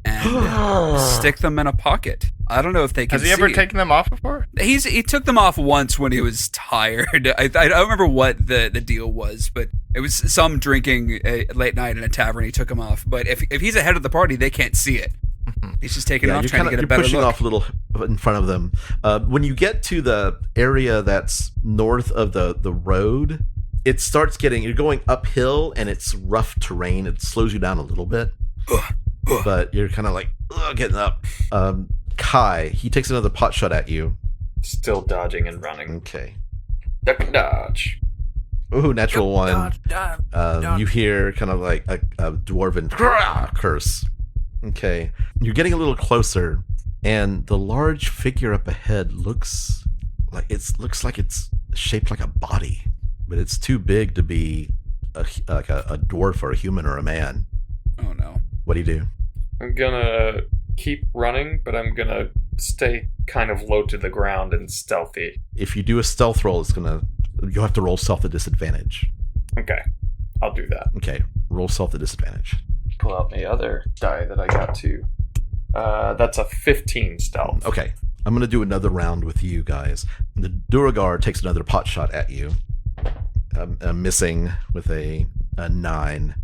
and stick them in a pocket. I don't know if they can see. Has he ever taken them off before? He took them off once when he was tired. I don't remember what the deal was, but it was some drinking late night in a tavern. He took them off. But if he's ahead of the party, they can't see it. He's just taking it off, trying to get a better look. You're pushing off a little in front of them. When you get to the area that's north of the road, it starts you're going uphill, and it's rough terrain. It slows you down a little bit, but you're kind of like getting up. Kai, he takes another pot shot at you. Still dodging and running. Okay. Duck and dodge. Ooh, natural one. Dodge. You hear kind of like a dwarven curse. Okay. You're getting a little closer, and the large figure up ahead looks like it's shaped like a body, but it's too big to be like a dwarf or a human or a man. Oh no. What do you do? I'm gonna keep running, but I'm gonna stay kind of low to the ground and stealthy. If you do a stealth roll, you'll have to roll stealth at disadvantage. Okay, I'll do that. Okay, roll stealth at disadvantage. Pull out my other die that I got too. That's a 15 stealth. Okay, I'm going to do another round with you guys. The Duragar takes another pot shot at you, missing with a 9.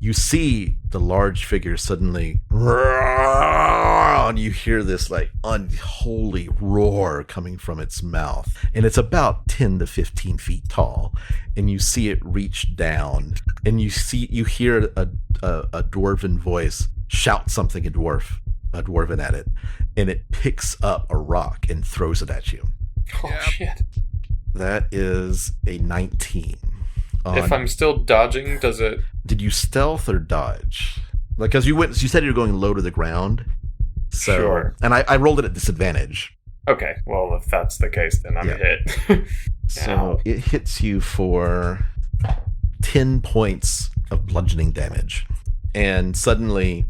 You see the large figure suddenly, and you hear this like unholy roar coming from its mouth, and it's about 10 to 15 feet tall, and you see it reach down, and you hear a dwarven voice shout something in dwarven at it, and it picks up a rock and throws it at you. Oh, shit. That is a 19. If I'm still dodging, does it... Did you stealth or dodge? Like, because you said you were going low to the ground. So, sure. And I rolled it at disadvantage. Okay, well, if that's the case, then I'm hit. So it hits you for 10 points of bludgeoning damage. And suddenly,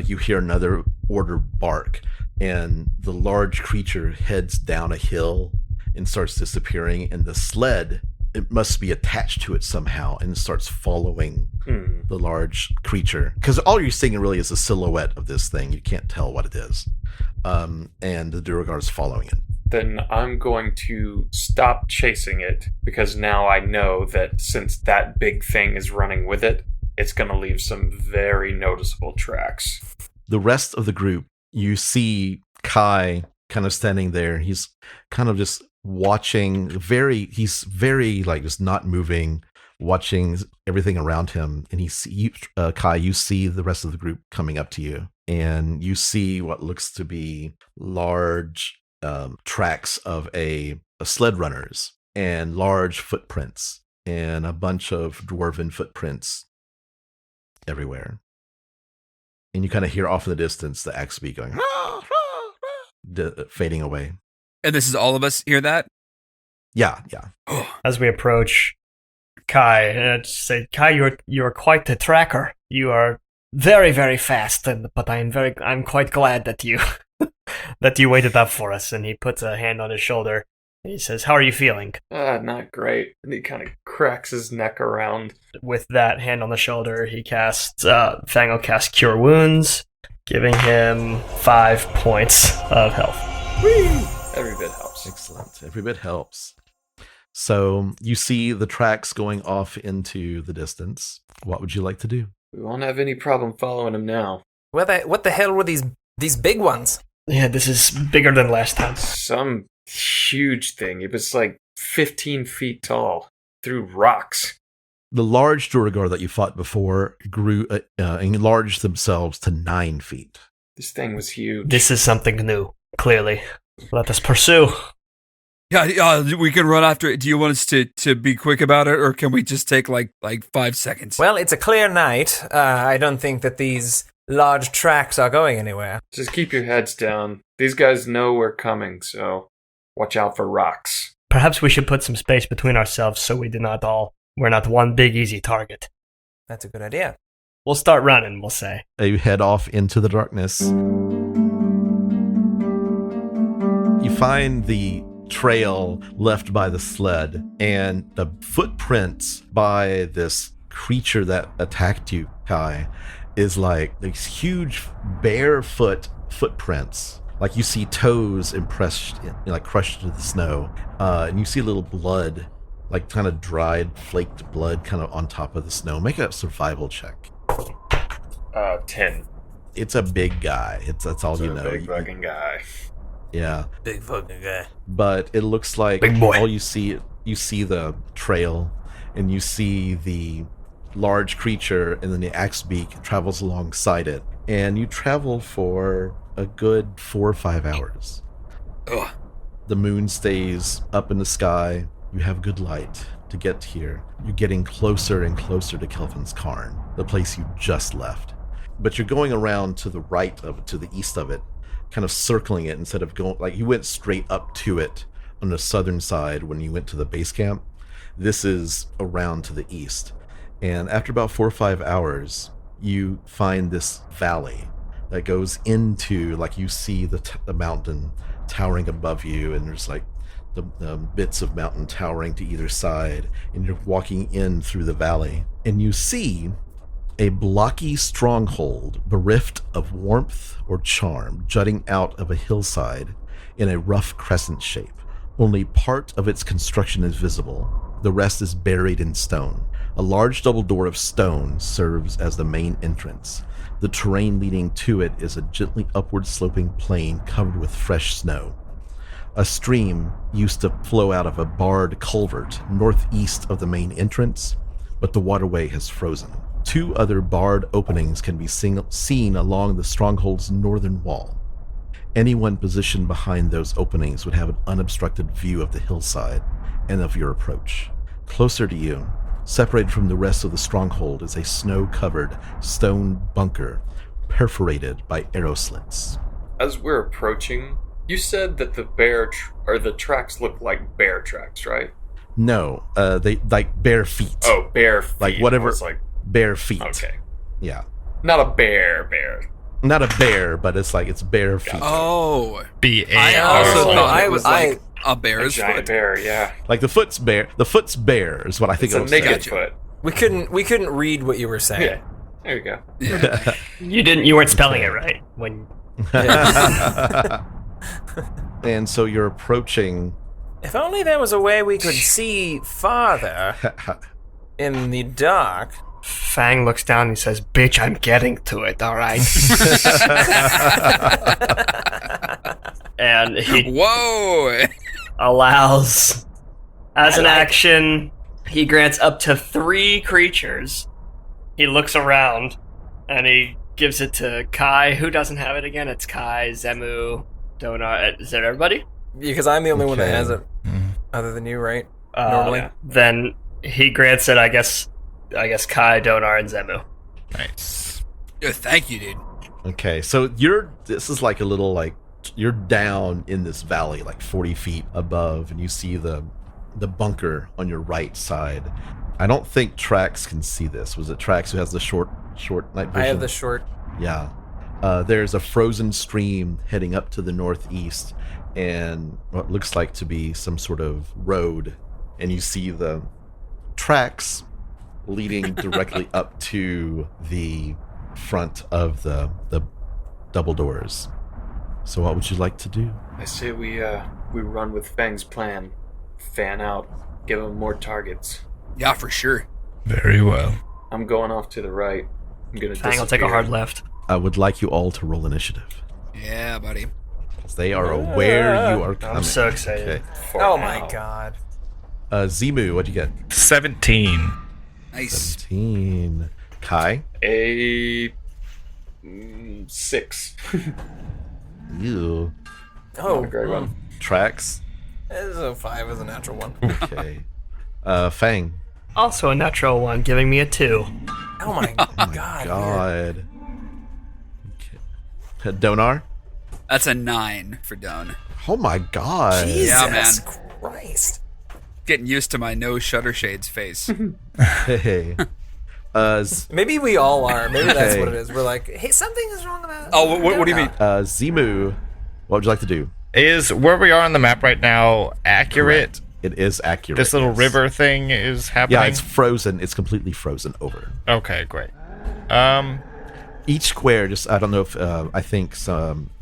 you hear another order bark, and the large creature heads down a hill and starts disappearing, and the sled, it must be attached to it somehow, and starts following the large creature. Because all you're seeing really is a silhouette of this thing. You can't tell what it is. And the Duragar is following it. Then I'm going to stop chasing it, because now I know that since that big thing is running with it, it's going to leave some very noticeable tracks. The rest of the group, you see Kai kind of standing there. He's kind of just watching, he's very like just not moving, watching everything around him. And Kai, you see the rest of the group coming up to you, and you see what looks to be large tracks of a sled runners, and large footprints, and a bunch of dwarven footprints everywhere. And you kind of hear off in the distance the axe beat going, fading away. And this is all of us hear that? Yeah. As we approach Kai, say, Kai, you're quite the tracker. You are very, very fast, but I'm quite glad that you that you waited up for us. And he puts a hand on his shoulder. And he says, "How are you feeling?" Not great. And he kind of cracks his neck around. With that hand on the shoulder, he casts Fang will cast Cure Wounds, giving him 5 points of health. Whee! Every bit helps. Excellent. Every bit helps. So you see the tracks going off into the distance. What would you like to do? We won't have any problem following him now. What the hell were these big ones? Yeah, this is bigger than last time. Some huge thing. It was like 15 feet tall through rocks. The large Duragar that you fought before grew enlarged themselves to 9 feet. This thing was huge. This is something new, clearly. Let us pursue. Yeah, we can run after it. Do you want us to be quick about it, or can we just take like 5 seconds? Well, it's a clear night. I don't think that these large tracks are going anywhere. Just keep your heads down. These guys know we're coming, so watch out for rocks. Perhaps we should put some space between ourselves so we're not one big easy target. That's a good idea. We'll start running, we'll say. You head off into the darkness. You find the trail left by the sled, and the footprints by this creature that attacked you, Kai, is like these huge barefoot footprints. Like you see toes crushed into the snow, and you see a little blood, like kind of dried, flaked blood, kind of on top of the snow. Make a survival check. 10. It's a big guy. That's all you know. Big fucking guy. Yeah. Big fucking guy. But it looks like all you see the trail, and you see the large creature, and then the axe beak travels alongside it, and you travel for a good 4 or 5 hours. Ugh. The moon stays up in the sky. You have good light to get here. You're getting closer and closer to Kelvin's Cairn, the place you just left. But you're going around to the right of it, to the east of it, kind of circling it instead of going, like you went straight up to it on the southern side when you went to the base camp. This is around to the east. And after about 4 or 5 hours, you find this valley that goes into, like you see the mountain towering above you, and there's like the bits of mountain towering to either side, and you're walking in through the valley, and you see a blocky stronghold bereft of warmth or charm jutting out of a hillside in a rough crescent shape. Only part of its construction is visible. The rest is buried in stone. A large double door of stone serves as the main entrance. The terrain leading to it is a gently upward sloping plain covered with fresh snow. A stream used to flow out of a barred culvert northeast of the main entrance, but the waterway has frozen. 2 other barred openings can be seen along the stronghold's northern wall. Anyone positioned behind those openings would have an unobstructed view of the hillside and of your approach. Closer to you, separated from the rest of the stronghold, is a snow-covered stone bunker perforated by arrow slits. As we're approaching, you said that the tracks look like bear tracks, right? No, they like bare feet. Oh, bare feet. Like whatever. It's like bare feet. okay, Yeah. not a bear. Not a bear, but it's bare feet. Oh. B-A-R. I also Oh, thought I- it was I- like a A bear's giant foot. bear, yeah. Like the foot's bare. The foot's bare is what I think It's it a was. naked Gotcha. foot. We couldn't read what you were saying. Yeah, there you go. Yeah. You weren't spelling it right when. And so you're approaching. If only there was a way we could see farther in the dark. Fang looks down and he says, "Bitch, I'm getting to it, alright?" And he Whoa. allows, as an action, he grants up to 3 creatures. He looks around and he gives it to Kai. Who doesn't have it again? It's Kai, Zemu, Donaar. Is it everybody? Because I'm the only one that Okay. has it, other than you, right? Normally. Yeah. Then he grants it, I guess Kai, Donaar, and Zemu. Nice. Yeah, thank you, dude. Okay, so this is like a little like you're down in this valley like 40 feet above, and you see the bunker on your right side. I don't think Trax can see this. Was it Trax who has the short night vision? I have the short. Yeah. There's a frozen stream heading up to the northeast, and what looks like to be some sort of road, and you see the tracks leading directly up to the front of the double doors. So what would you like to do? I say we run with Fang's plan. Fan out. Give him more targets. Yeah, for sure. Very well. I'm going off to the right. I'm gonna Fang will take a hard left. I would like you all to roll initiative, Yeah, buddy. because they are aware you are coming. I'm so excited. Okay. Oh my god. Zemu, what'd you get? 17. Nice. 17. Kai? A 6. You. Oh, Not a great one. Trax? This is a 5 is a natural one. Okay. Fang? Also a natural one, giving me a 2. Oh my god. God. Okay. Donar? That's a 9 for Don. Oh my god. Jesus Yeah, man. Christ. Getting used to my no shutter shades face. Hey. Maybe we all are. Maybe that's Okay. what it is. We're like, hey, something is wrong about. Oh, what do you mean? Zemu, what would you like to do? Is where we are on the map right now accurate? It is accurate. This little yes. river thing is happening? Yeah, it's frozen. It's completely frozen over. Okay, great. Each square, I don't know if, I think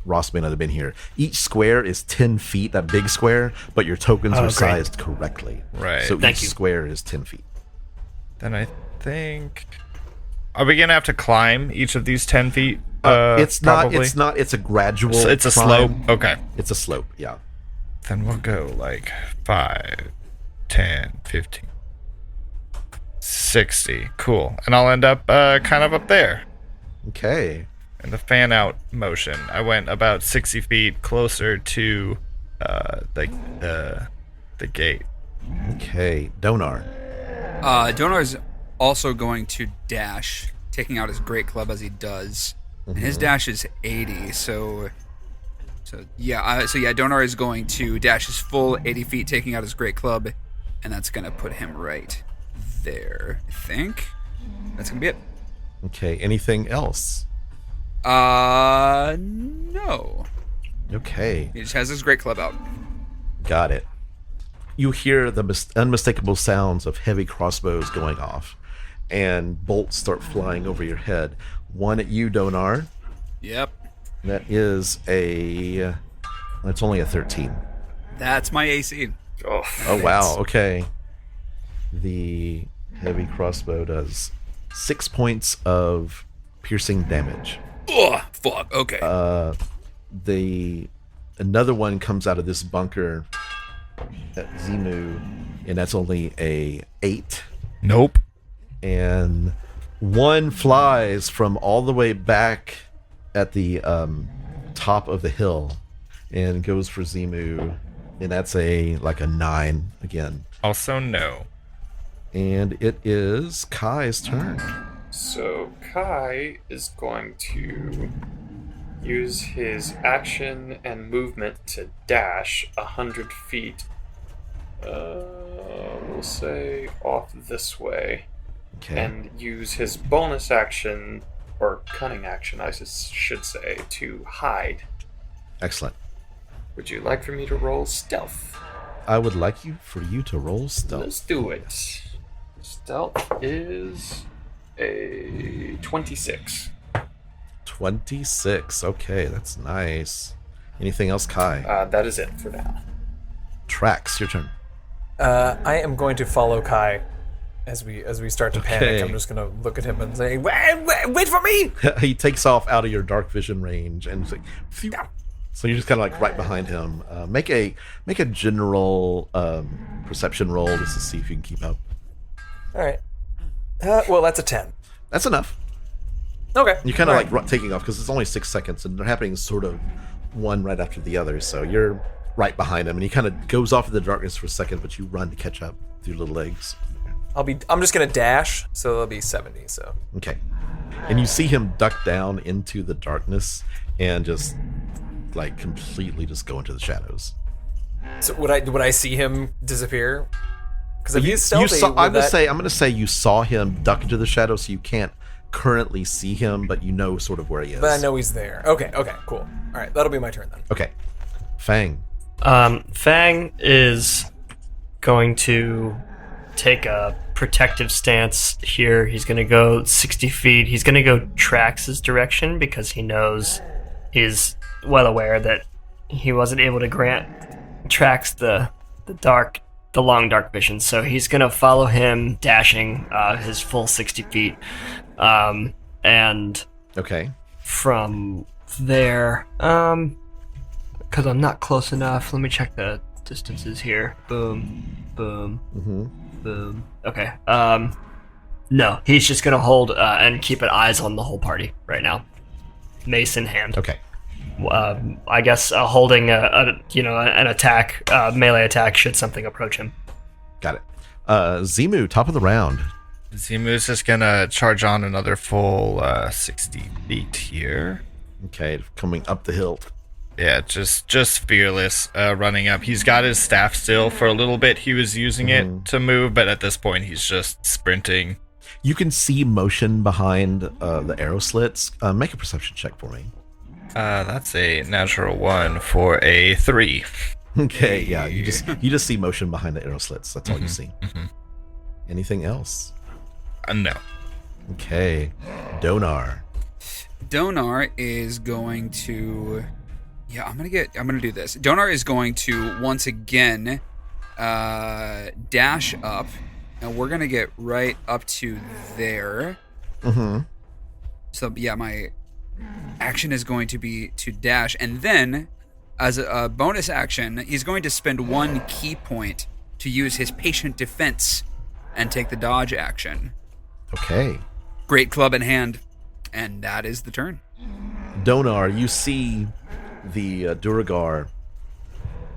Ross may not have been here. Each square is 10 feet, that big square, but your tokens are great. sized correctly. Right. So Thank each you. square is 10 feet. Then I think... Are we going to have to climb each of these 10 feet? It's probably? not, it's a gradual It's a climb. slope? Okay. It's a slope, yeah. Then we'll go like 5, 10, 15, 60. Cool. And I'll end up kind of up there Okay. in the fan out motion. I went about 60 feet closer to the gate. Okay, Donaar. Donar's also going to dash, taking out his great club as he does. And his dash is 80, so Donaar is going to dash his full 80 feet, taking out his great club, and that's going to put him right there, I think. That's going to be it. Okay, anything else? No. Okay. He just has his great club out. Got it. You hear the unmistakable sounds of heavy crossbows going off, and bolts start flying over your head. One at you, Donaar. Yep. That is it's only a 13. That's my AC. Oh, wow. Okay. The heavy crossbow does 6 points of piercing damage. Ugh, fuck. Okay. Another one comes out of this bunker at Zimu, and that's only a 8. Nope. And one flies from all the way back at the top of the hill and goes for Zimu, and that's a 9 again. Also no. And it is Kai's turn. So Kai is going to use his action and movement to dash 100 feet. We'll say off this way. Okay. And use his bonus action, or cunning action, I should say, to hide. Excellent. Would you like for me to roll stealth? I would like for you to roll stealth. Let's do it. Stealth is a 26. 26. Okay, that's nice. Anything else, Kai? That is it for now. Trax, your turn. I am going to follow Kai as we start to panic. Okay. I'm just going to look at him and say, wait for me! He takes off out of your dark vision range, and it's like, phew. So you're just kind of right behind him. Make a general perception roll just to see if you can keep up. All right. Well, that's a 10. That's enough. Okay. You're kind of taking off because it's only 6 seconds, and they're happening sort of one right after the other. So you're right behind him, and he kind of goes off in the darkness for a second, but you run to catch up with your little legs. I'm just gonna dash, so it'll be 70. So okay, and you see him duck down into the darkness and just completely just go into the shadows. So would I see him disappear? Because if he's stealthy, I'm gonna say you saw him duck into the shadows, so you can't currently see him, but you know sort of where he is. But I know he's there. Okay, cool. All right, that'll be my turn then. Okay, Fang. Fang is going to take a protective stance here. He's going to go 60 feet. He's going to go Trax's direction because he knows, he's well aware that he wasn't able to grant Trax the long dark vision. So he's going to follow him, dashing his full 60 feet. And okay, from there, because I'm not close enough, let me check the distances here. Boom, boom, boom. Okay. No, he's just gonna hold and keep an eyes on the whole party right now, mace in hand. Okay. I guess holding an attack, melee attack should something approach him. Got it. Zimu, top of the round. Zimu's just gonna charge on another full 60 feet here. Okay, coming up the hill. Yeah, just fearless, running up. He's got his staff still. For a little bit he was using it to move, but at this point he's just sprinting. You can see motion behind the arrow slits. Make a perception check for me. That's a natural 1 for a 3. Okay, yeah, you just see motion behind the arrow slits. That's all you see. Anything else? No. Okay, Donaar. Donaar is going to... Yeah, I'm gonna do this. Donaar is going to once again dash up, and we're gonna get right up to there. So yeah, my action is going to be to dash, and then as a bonus action, he's going to spend 1 key point to use his patient defense and take the dodge action. Okay. Great club in hand, and that is the turn. Donaar, you see the Duragar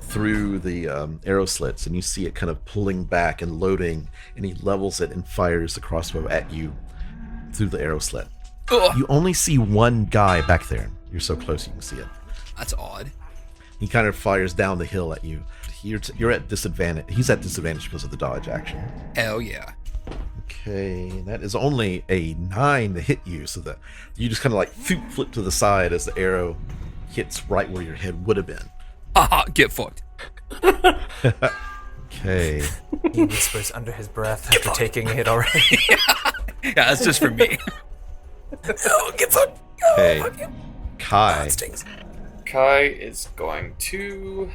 through the arrow slits, and you see it kind of pulling back and loading, and he levels it and fires the crossbow at you through the arrow slit. Ugh. You only see one guy back there. You're so close you can see it. That's odd. He kind of fires down the hill at you. You're at disadvantage. He's at disadvantage because of the dodge action. Hell yeah. Okay, that is only a 9 to hit you, so that you just kind of like flip to the side as the arrow hits right where your head would have been. Haha, get fucked. Okay. He whispers under his breath after taking a hit already. Yeah, that's just for me. Oh, get fucked. Okay. Kai. That stings. Kai is going to,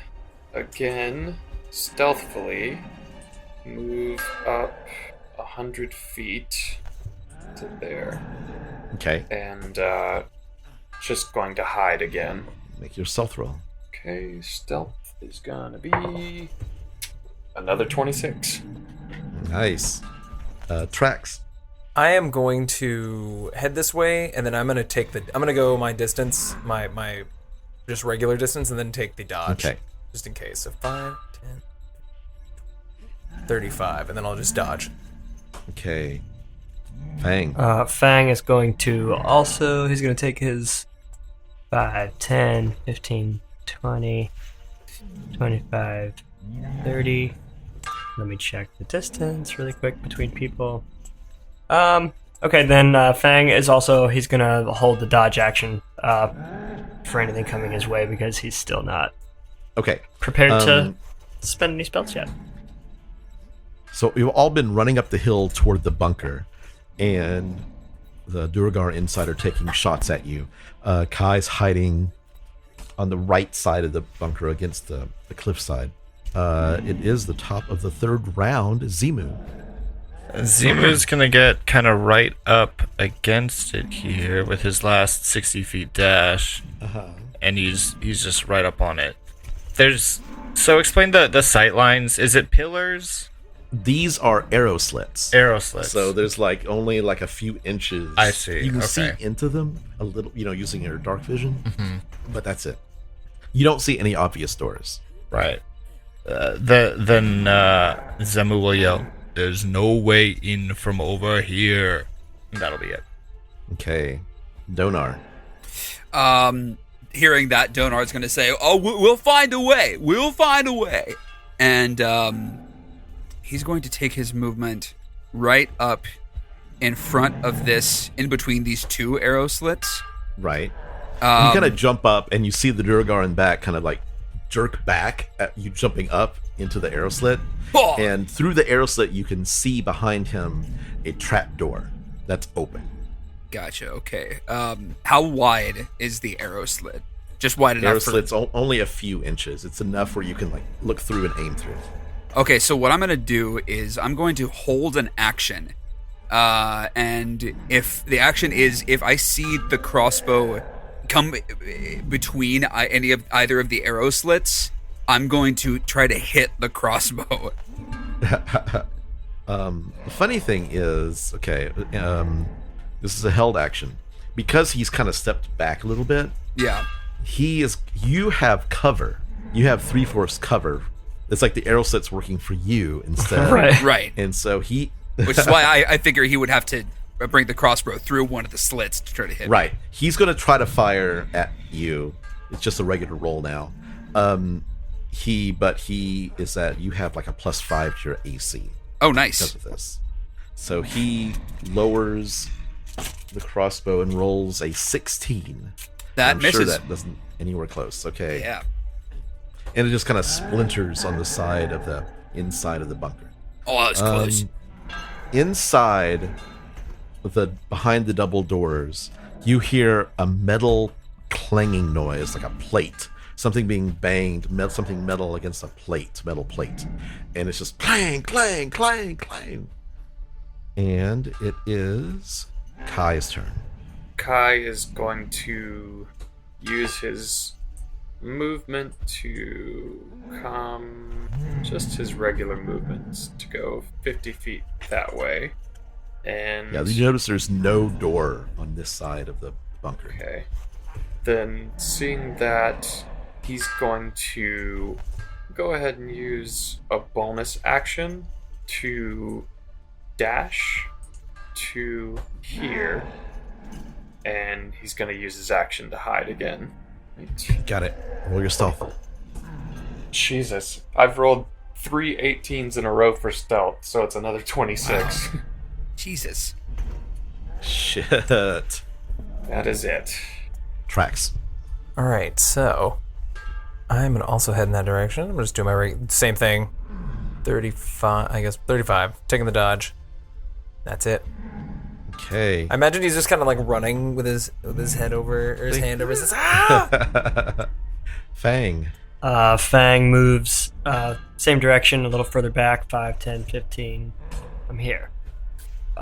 again, stealthily move up 100 feet to there. Okay. And just going to hide again. Make your stealth roll. Okay, stealth is gonna be another 26. Nice. Trax. I am going to head this way, and then I'm going to go my distance, my just regular distance, and then take the dodge. Okay. Just in case. So 5, 10, 35, and then I'll just dodge. Okay. Fang. Fang is going to also, he's going to take his 5, 10, 15, 20, 25, 30. Let me check the distance really quick between people. Okay, then Fang is also, he's going to hold the dodge action for anything coming his way because he's still not Okay. prepared to spend any spells yet. So you've all been running up the hill toward the bunker, and the Durgar inside are taking shots at you. Kai's hiding on the right side of the bunker against the cliffside. It is the top of the third round. Zimu. Zimu's gonna get kind of right up against it here with his last 60 feet dash, and he's just right up on it. So explain the sight lines. Is it pillars? These are arrow slits. Arrow slits. So there's only a few inches. I see. You can see Okay. into them a little, using your dark vision, but that's it. You don't see any obvious doors. Right. Then Zemu will yell, "There's no way in from over here." And that'll be it. Okay. Donar. Hearing that, Donar's going to say, "Oh, we'll find a way. We'll find a way." And he's going to take his movement right up in front of this, in between these two arrow slits. Right. You kind of jump up, and you see the Durgar in back kind of jerk back at you jumping up into the arrow slit. Oh! And through the arrow slit, you can see behind him a trap door that's open. Gotcha. Okay. How wide is the arrow slit? Just wide enough. Arrow slit's only a few inches. It's enough where you can look through and aim through. Okay, so what I'm going to do is I'm going to hold an action. And if the action is, if I see the crossbow come between either of the arrow slits, I'm going to try to hit the crossbow. The funny thing is, this is a held action. Because he's kind of stepped back a little bit, Yeah. you have cover. You have 3/4 cover. It's like the arrow slit's working for you instead. Right. And so Which is why I figure he would have to bring the crossbow through one of the slits to try to hit. Right. He's going to try to fire at you. It's just a regular roll now. He is that you have a +5 to your AC. Oh, nice. Because of this. So he lowers the crossbow and rolls a 16. That I'm misses. sure that doesn't anywhere close. Okay. Yeah. And it just kind of splinters on the side of the inside of the bunker. Oh, that was close. Inside behind the double doors, you hear a metal clanging noise, like a plate. Something being banged, something metal against a metal plate. And it's just clang, clang, clang, clang. And it is Kai's turn. Kai is going to use his movement to come, just his regular movements, to go 50 feet that way. And Yeah, you notice there's no door on this side of the bunker. okay. Then seeing that, he's going to go ahead and use a bonus action to dash to here. And he's going to use his action to hide again. Got it. Roll your stealth. Jesus. I've rolled 3 18s in a row for stealth, so it's another 26. Wow. Jesus. Shit. That is it. Tracks. All right, so I'm gonna also head in that direction. I'm gonna just do my same thing. 35, I guess 35. Taking the dodge. That's it. Okay. I imagine he's just kind of like running with his head over, or his hand over his. Ah! Fang. Fang moves same direction, a little further back, 5, 10, 15. I'm here.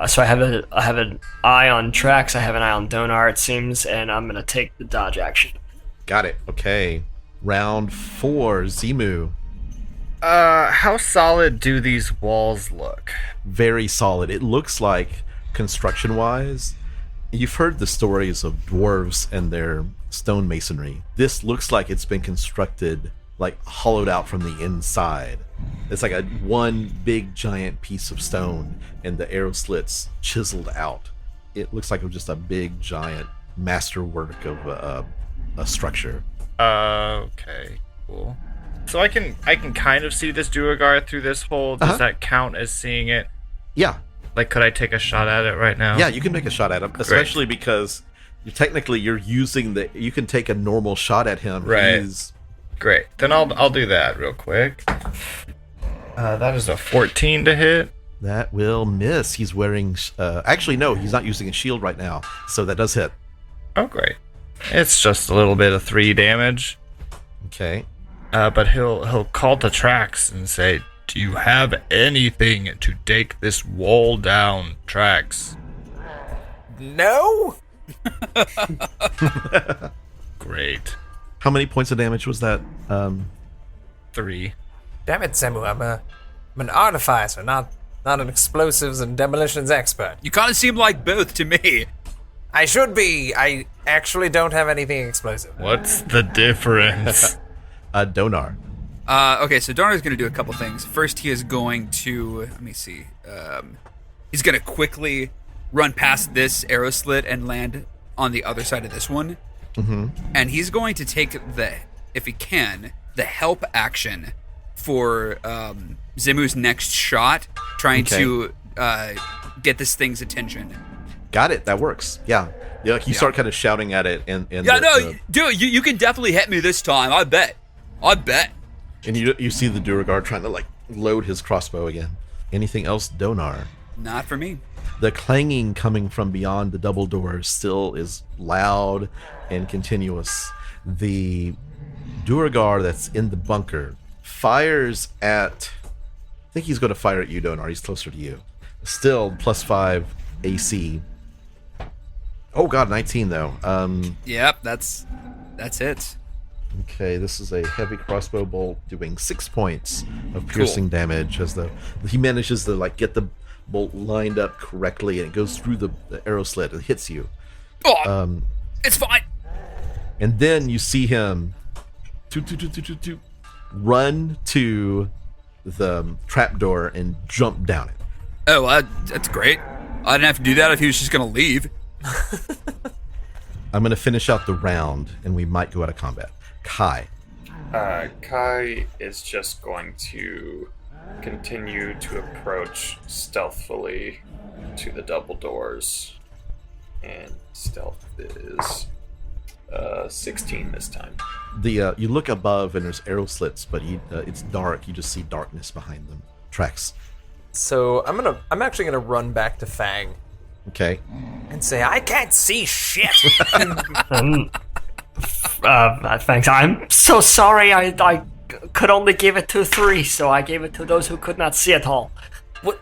So I have an eye on Trax, I have an eye on Donaar, it seems, and I'm gonna take the dodge action. Got it. Okay. Round 4, Zimu. How solid do these walls look? Very solid. It looks like, construction-wise, you've heard the stories of dwarves and their stonemasonry. This looks like it's been constructed, like hollowed out from the inside. It's like one big giant piece of stone, and the arrow slits chiseled out. It looks like it was just a big giant masterwork of a structure. Okay, cool. So I can kind of see this Duergar through this hole. Does that count as seeing it? Yeah. Like, could I take a shot at it right now? Yeah, you can make a shot at him, especially because you're using you can take a normal shot at him. Right. Great. Then I'll do that real quick. That is a 14 to hit. That will miss. He's wearing actually no, he's not using a shield right now, so that does hit. Oh, great. It's just a little bit of 3 damage. Okay. But he'll call to Trax and say, "Do you have anything to take this wall down, Trax?" No. Great. How many points of damage was that? 3. Damn it, Semu. I'm an artificer, not an explosives and demolitions expert. You kind of seem like both to me. I should be. I actually don't have anything explosive. What's the difference? Donaar. Okay, so Donaar is going to do a couple things. First, he is going to, let me see. He's going to quickly run past this arrow slit and land on the other side of this one. Mm-hmm. And he's going to take if he can, the help action for Zimu's next shot, trying to get this thing's attention. Got it. That works. Yeah. Like you start kind of shouting at it, and dude, you can definitely hit me this time. I bet. And you see the Duergar trying to like load his crossbow again. Anything else, Donaar? Not for me. The clanging coming from beyond the double doors still is loud and continuous. The Duergar that's in the bunker fires at... I think he's going to fire at you, Donaar. He's closer to you. Still, +5 AC. Oh god, 19 though. Yep, that's it. Okay, this is a heavy crossbow bolt doing 6 points of piercing damage as he manages to like get the bolt lined up correctly, and it goes through the arrow slit and hits you. Oh, it's fine. And then you see him run to the trapdoor and jump down it. Oh, that's great. I didn't have to do that if he was just going to leave. I'm going to finish out the round, and we might go out of combat. Kai. Kai is just going to continue to approach stealthily to the double doors. And stealth is 16 this time. You look above, and there's arrow slits, but it's dark. You just see darkness behind them. Trax. So I'm actually gonna run back to Fang. Okay. And say, I can't see shit. Thanks. I'm so sorry. I could only give it to 3, so I gave it to those who could not see at all. What?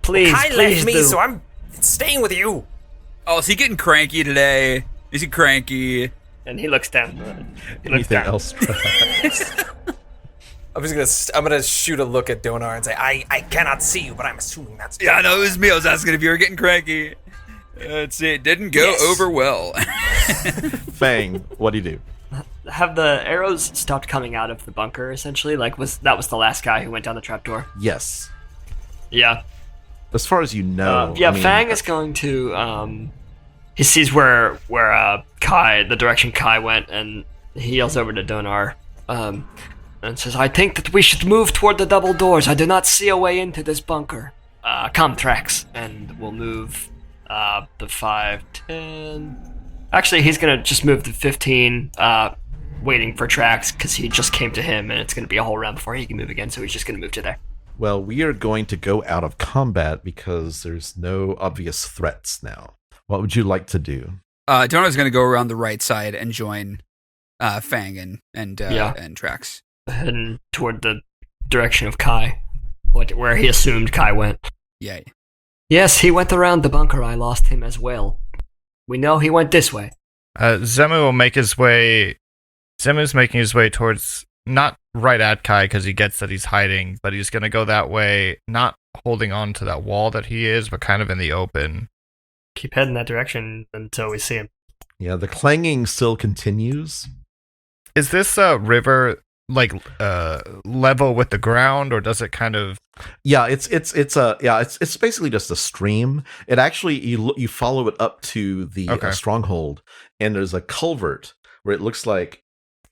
Please, Kai please left me, do. so I'm staying with you. Oh, is he getting cranky today? Is he cranky? And he looks down. Anything else, Trax? I'm gonna shoot a look at Donaar and say, I cannot see you, but I'm assuming that's Yeah, Donaar. I know it was me. I was asking if you were getting cranky. Let's see, it didn't go over well. Fang, what do you do? have the arrows stopped coming out of the bunker? Essentially, that was the last guy who went down the trapdoor? Yes. Yeah. As far as you know. Fang is going to. He sees where Kai, the direction Kai went, and he yells over to Donaar, and says, "I think that we should move toward the double doors. I do not see a way into this bunker. Come, Trax, and we'll move the 5, 10. Actually, he's gonna just move the 15, waiting for Trax because he just came to him, and it's gonna be a whole round before he can move again. So he's just gonna move to there." Well, we are going to go out of combat because there's no obvious threats now. What would you like to do? Donaar's going to go around the right side and join Fang and Trax. Heading toward the direction of Kai, where he assumed Kai went. Yeah. Yes, he went around the bunker. I lost him as well. We know he went this way. Zemu will make his way... Zemu's making his way towards... Not right at Kai because he gets that he's hiding, but he's going to go that way, not holding on to that wall that he is, but kind of in the open. Keep heading that direction until we see him. Yeah, the clanging still continues. Is this river level with the ground, or does it kind of? Yeah, it's basically just a stream. It actually you follow it up to the stronghold, and there's a culvert where it looks like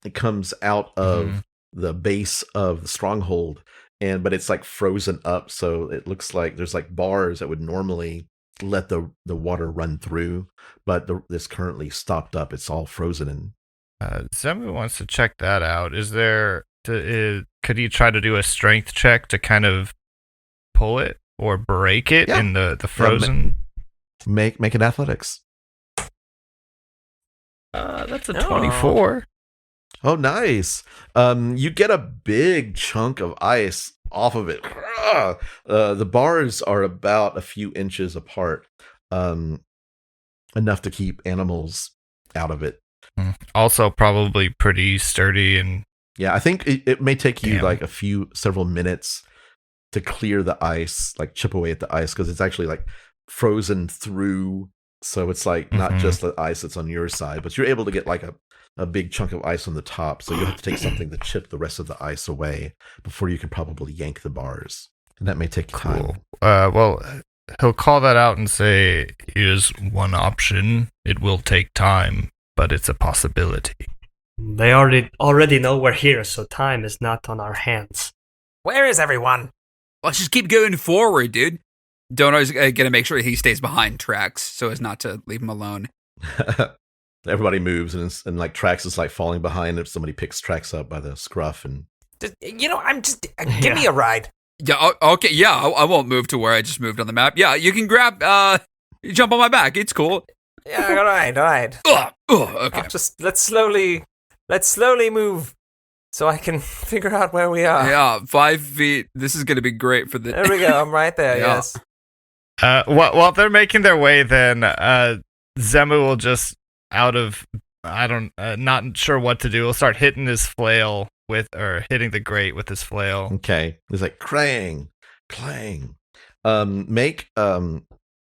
it comes out of the base of the stronghold, but it's like frozen up, so it looks like there's like bars that would normally let the water run through, but this currently stopped up. It's all frozen in. Zemu wants to check that out. Could he try to do a strength check to kind of pull it or break it in the frozen? Make an athletics. That's a 24. Oh, nice. You get a big chunk of ice off of it. The bars are about a few inches apart, enough to keep animals out of it. Also probably pretty sturdy and... Yeah, I think it may take you like several minutes to clear the ice, like chip away at the ice, because it's actually like frozen through. So it's like not just the ice that's on your side, but you're able to get like a big chunk of ice on the top. So you have to take something to chip the rest of the ice away before you can probably yank the bars. And that may take time. Well, he'll call that out and say, here's one option. It will take time, but it's a possibility. They already know we're here, so time is not on our hands. Where is everyone? Let's just keep going forward, dude. Donaar's going to make sure he stays behind Trax so as not to leave him alone. Everybody moves, and like Trax is like falling behind if somebody picks Trax up by the scruff. And give me a ride. Yeah, okay, yeah, I won't move to where I just moved on the map. Yeah, you can grab, you jump on my back. It's cool. Yeah, all right. Okay. Let's slowly move so I can figure out where we are. Yeah, 5 feet. This is going to be great for the... There we go. I'm right there, Yeah. Yes. While they're making their way, then Zemu will just not sure what to do. He'll start hitting his flail hitting the grate with his flail. Okay, he's like clang.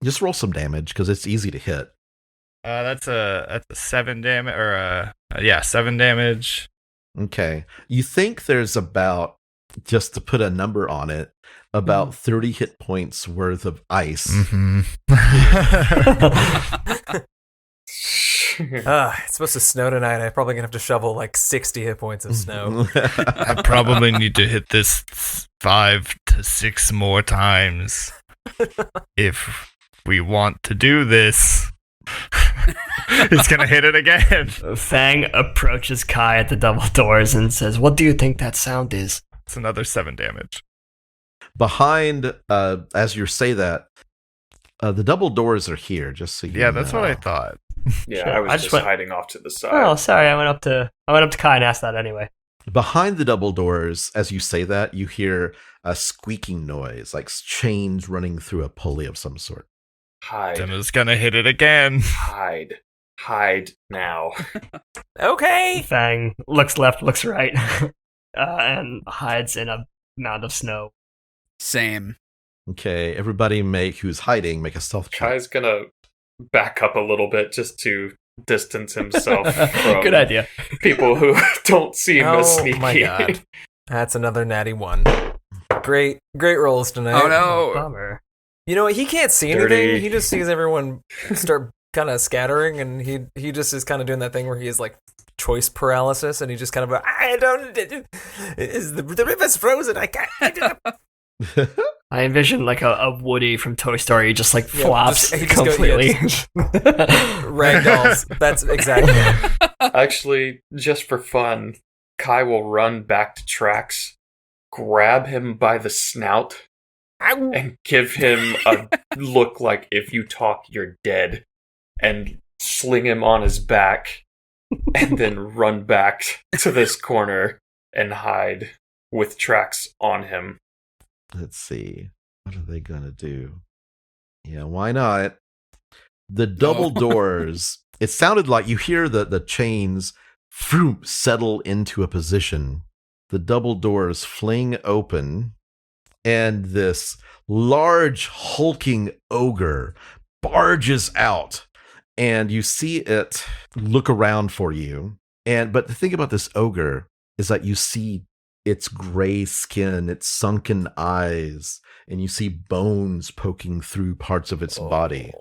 Just roll some damage because it's easy to hit. That's a 7 damage, or 7 damage. Okay, you think there's about, just to put a number on it, about 30 hit points worth of ice. It's supposed to snow tonight. I'm probably gonna have to shovel like 60 hit points of snow. I probably need to hit this 5 to 6 more times if we want to do this. He's gonna hit it again. Fang approaches Kai at the double doors and says, "What do you think that sound is?" It's another 7 damage. Behind, as you say that, the double doors are here, just so you know. That's what I thought. Yeah, Sure. I was just hiding off to the side. Oh, sorry. I went up to Kai and asked that anyway. Behind the double doors, as you say that, you hear a squeaking noise, like chains running through a pulley of some sort. Hide. Zemu's gonna hit it again. Hide now. Okay. Fang looks left, looks right, and hides in a mound of snow. Same. Okay, everybody who's hiding, make a stealth check. Kai's gonna back up a little bit just to distance himself from Good idea. people who don't seem as sneaky. Oh my god. That's another natty 1. Great rolls tonight. Oh no! Bummer. You know what? He can't see Dirty. anything. He just sees everyone start kind of scattering, and he just is kind of doing that thing where he is like choice paralysis, and he just kind of I don't. Is the river's frozen? I can't. I envision like a Woody from Toy Story just like flops he just completely. Ragdolls. That's exactly it. Actually, just for fun, Kai will run back to Trax, grab him by the snout, and give him a look like if you talk, you're dead, and sling him on his back, and then run back to this corner and hide with Trax on him. Let's see. What are they gonna do? Yeah, why not? The double doors. It sounded like you hear the chains settle into a position. The double doors fling open, and this large hulking ogre barges out, and you see it look around for you. But the thing about this ogre is that you see its gray skin, its sunken eyes, and you see bones poking through parts of its body.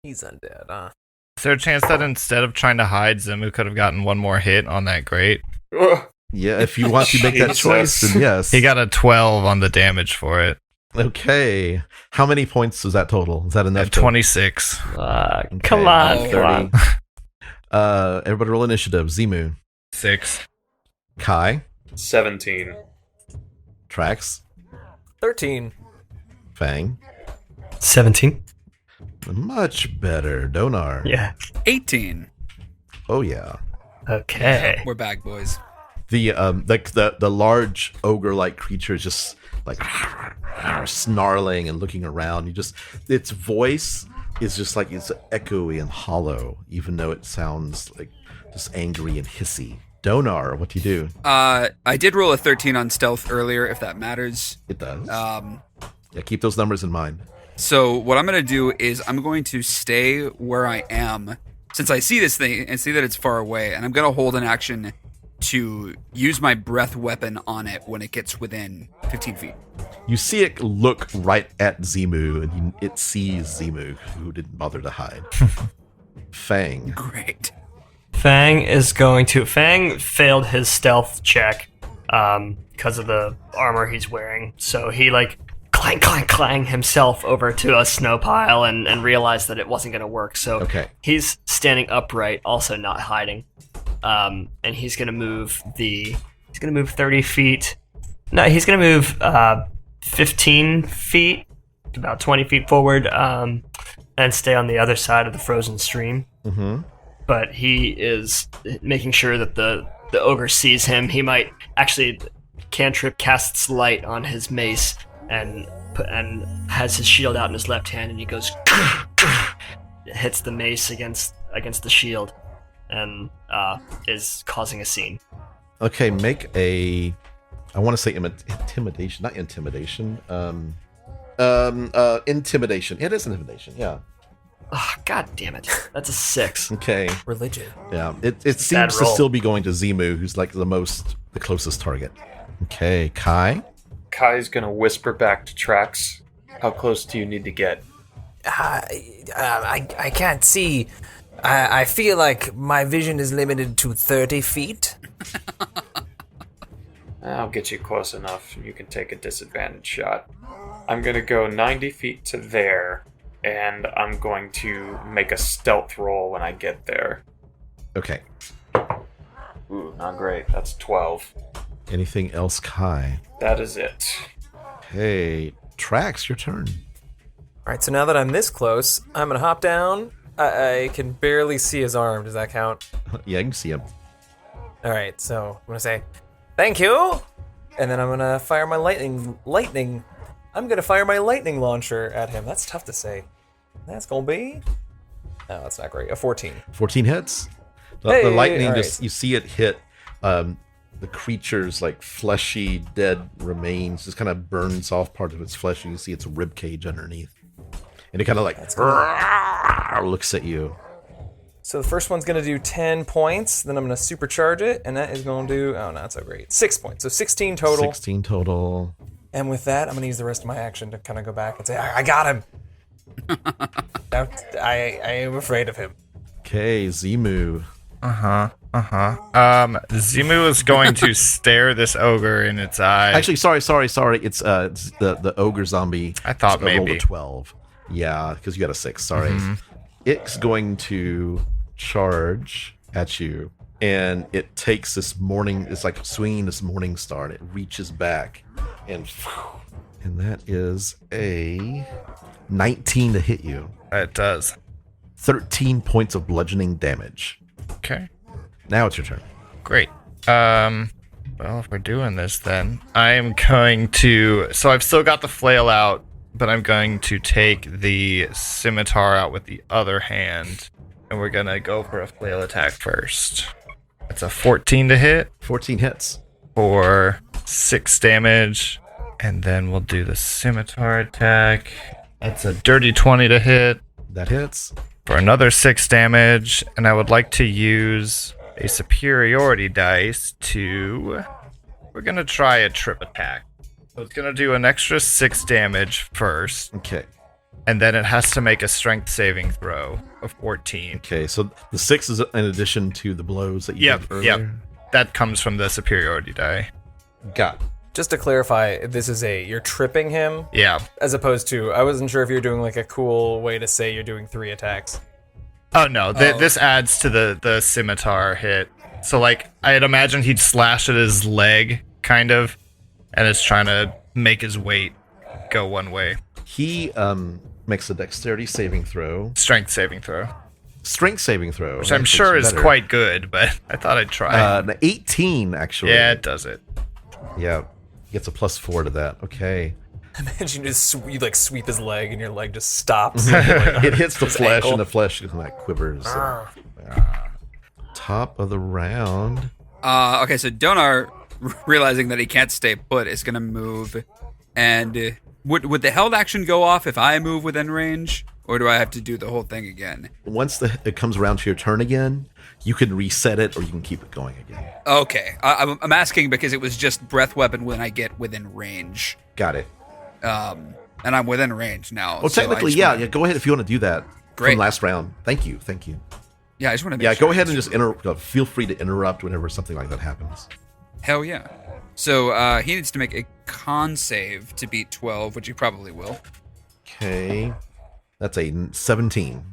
He's undead, huh? Is there a chance that instead of trying to hide, Zimu could have gotten one more hit on that grate? Ugh. Yeah, if you want to make that choice, then yes. He got a 12 on the damage for it. Okay. How many points was that total? Is that enough? At 26. Come on, 30. come on. Everybody roll initiative. Zimu. 6. Kai. 17. Trax. 13. Fang. 17. Much better. Donar. Yeah. 18. Oh yeah. Okay. We're back, boys. The large ogre-like creature is just like snarling and looking around. Its voice is just like it's echoey and hollow, even though it sounds like just angry and hissy. Donar, what do you do? I did roll a 13 on stealth earlier, if that matters. It does. Yeah, keep those numbers in mind. So what I'm going to do is I'm going to stay where I am, since I see this thing and see that it's far away, and I'm going to hold an action to use my breath weapon on it when it gets within 15 feet. You see it look right at Zimu, and it sees Zimu, who didn't bother to hide. Fang. Great. Fang failed his stealth check because of the armor he's wearing. So he clang himself over to a snow pile and realized that it wasn't going to work. So he's standing upright, also not hiding. And he's going to move 30 feet. No, he's going to move 15 feet, about 20 feet forward, and stay on the other side of the frozen stream. Mm-hmm. But he is making sure that the ogre sees him. He might actually cantrip casts light on his mace and has his shield out in his left hand, and he goes hits the mace against the shield and is causing a scene. Okay, make a. I want to say intimidation, not intimidation. Intimidation. It is intimidation. Yeah. Oh, God damn it. That's a 6. Okay. Religion. Yeah. It seems to still be going to Zimu, who's like the closest target. Okay, Kai. Kai's gonna whisper back to Trax. How close do you need to get? I can't see. I feel like my vision is limited to 30 feet. I'll get you close enough, and you can take a disadvantage shot. I'm gonna go 90 feet to there, and I'm going to make a stealth roll when I get there. Okay. Ooh, not great. That's 12. Anything else, Kai? That is it. Hey, Trax, your turn. All right, so now that I'm this close, I'm going to hop down. I can barely see his arm. Does that count? Yeah, I can see him. All right, so I'm going to say, thank you. And then I'm going to fire my lightning. I'm going to fire my lightning launcher at him. That's tough to say. That's going to be... No, that's not great. A 14. 14 hits. The lightning, you see it hit the creature's like fleshy, dead remains. Just kind of burns off part of its flesh, and you see its rib cage underneath. And it kind of like looks at you. So the first one's going to do 10 points. Then I'm going to supercharge it, and that is going to do, oh, not so great, 6 points. So 16 total. 16 total. And with that, I'm going to use the rest of my action to kind of go back and say, I got him. I am afraid of him. Okay, Zimu. Zimu is going to stare this ogre in its eye. Actually, sorry. It's the ogre zombie. I thought maybe. Rolled a 12. Yeah, because you got a 6. Sorry. Mm-hmm. It's going to charge at you, and it takes this morning. It's like swinging this morning star, and it reaches back, and that is a 19 to hit you. It does. 13 points of bludgeoning damage. Okay. Now it's your turn. Great. Well, if we're doing this, then I am going to. So I've still got the flail out, but I'm going to take the scimitar out with the other hand, and we're gonna go for a flail attack first. It's a 14 to hit 14 hits. for 6 damage, and then we'll do the scimitar attack. That's a dirty 20 to hit That hits. for another 6 damage, and I would like to use a superiority dice to. We're gonna try a trip attack. So it's gonna do an extra 6 damage first, Okay. and then it has to make a strength saving throw of 14. Okay, so the 6 is in addition to the blows that you did earlier? That comes from the superiority die. Got it. Just to clarify, this is you're tripping him, Yeah. as opposed to, I wasn't sure if you're doing like a cool way to say you're doing 3 attacks. Oh no, this adds to the scimitar hit. So like, I'd imagine he'd slash at his leg, kind of, and it's trying to make his weight go one way. He makes a dexterity saving throw. Strength saving throw. Strength saving throw. Which I'm sure is quite good, but I thought I'd try. An 18, actually. Yeah, it does it. Yeah. Gets a +4 to that. Okay. Imagine you just you like sweep his leg and your leg just stops. It hits the His flesh, ankle. and the flesh kind of quivers. Top of the round. Okay, so Donaar, realizing that he can't stay put, is going to move. And would the held action go off if I move within range? Or do I have to do the whole thing again? Once it comes around to your turn again, you can reset it or you can keep it going again. Okay, I'm asking because it was just breath weapon when I get within range. Got it. And I'm within range now. Well, so I technically, just yeah. wanna- Yeah, go ahead if you want to do that. Great. From last round. Thank you. Yeah, I just want to make Yeah, sure. go ahead and just feel free to interrupt whenever something like that happens. Hell yeah. So he needs to make a con save to beat 12, which he probably will. Okay. That's a 17.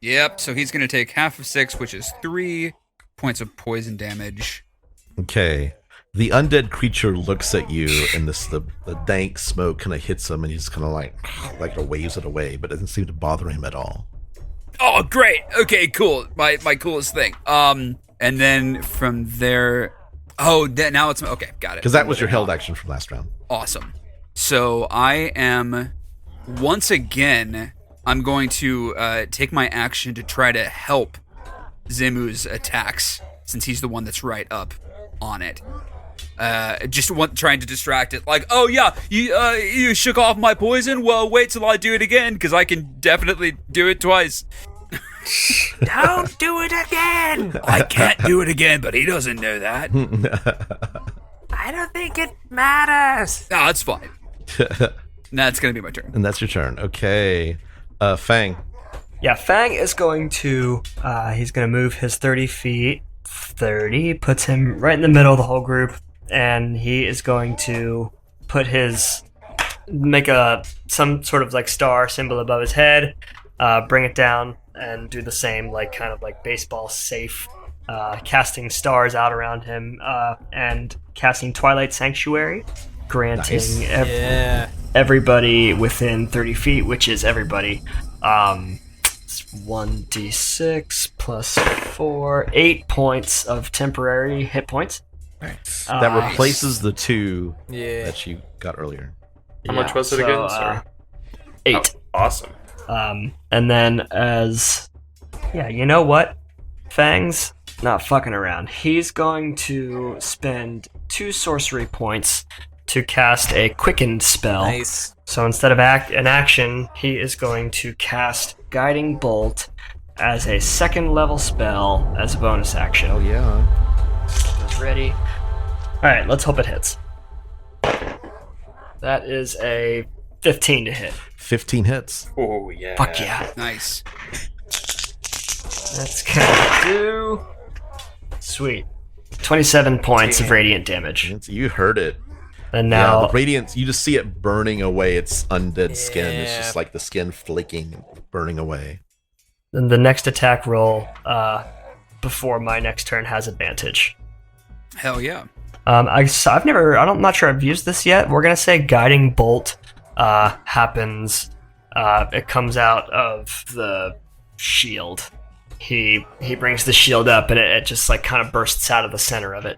Yep, so he's going to take half of 6, which is 3 points of poison damage. Okay. The undead creature looks at you, and the dank smoke kind of hits him, and he's kind of like waves it away, but it doesn't seem to bother him at all. Oh, great. Okay, cool. My coolest thing. And then from there... Oh, now it's... Okay, got it. Because that was your held action from last round. Awesome. So I am... Once again, I'm going to take my action to try to help Zimu's attacks, since he's the one that's right up on it. Trying to distract it. Like, oh yeah, you shook off my poison? Well, wait till I do it again, because I can definitely do it twice. Don't do it again! I can't do it again, but he doesn't know that. I don't think it matters. No, it's fine. That's going to be my turn. And that's your turn. Okay. Fang. Yeah, Fang is going to, he's going to move his 30 feet. 30 puts him right in the middle of the whole group, and he is going to make some sort of like star symbol above his head, bring it down, and do the same, like kind of like baseball safe, casting stars out around him, and casting Twilight Sanctuary, granting Nice. everybody within 30 feet, which is everybody. It's 1d6 plus 4, 8 points of temporary hit points. Nice. That replaces the 2 Yeah. that you got earlier. How much was it again? Sorry. 8. Oh, awesome. And then you know what? Fang's not fucking around. He's going to spend 2 sorcery points to cast a quickened spell. Nice. So instead of an action, he is going to cast Guiding Bolt as a second level spell as a bonus action. Oh yeah. Is ready. Alright, let's hope it hits. That is a 15 to hit. 15 hits. Oh, yeah. Fuck yeah. Nice. That's gonna do... Sweet. 27 points of radiant damage. You heard it. And now... Yeah, the radiance, you just see it burning away its undead skin. It's Yeah. just like the skin flaking, burning away. then the next attack roll before my next turn has advantage. Hell yeah. I'm not sure I've used this yet. We're gonna say Guiding Bolt happens. It comes out of the shield. He brings the shield up, and it just like kind of bursts out of the center of it.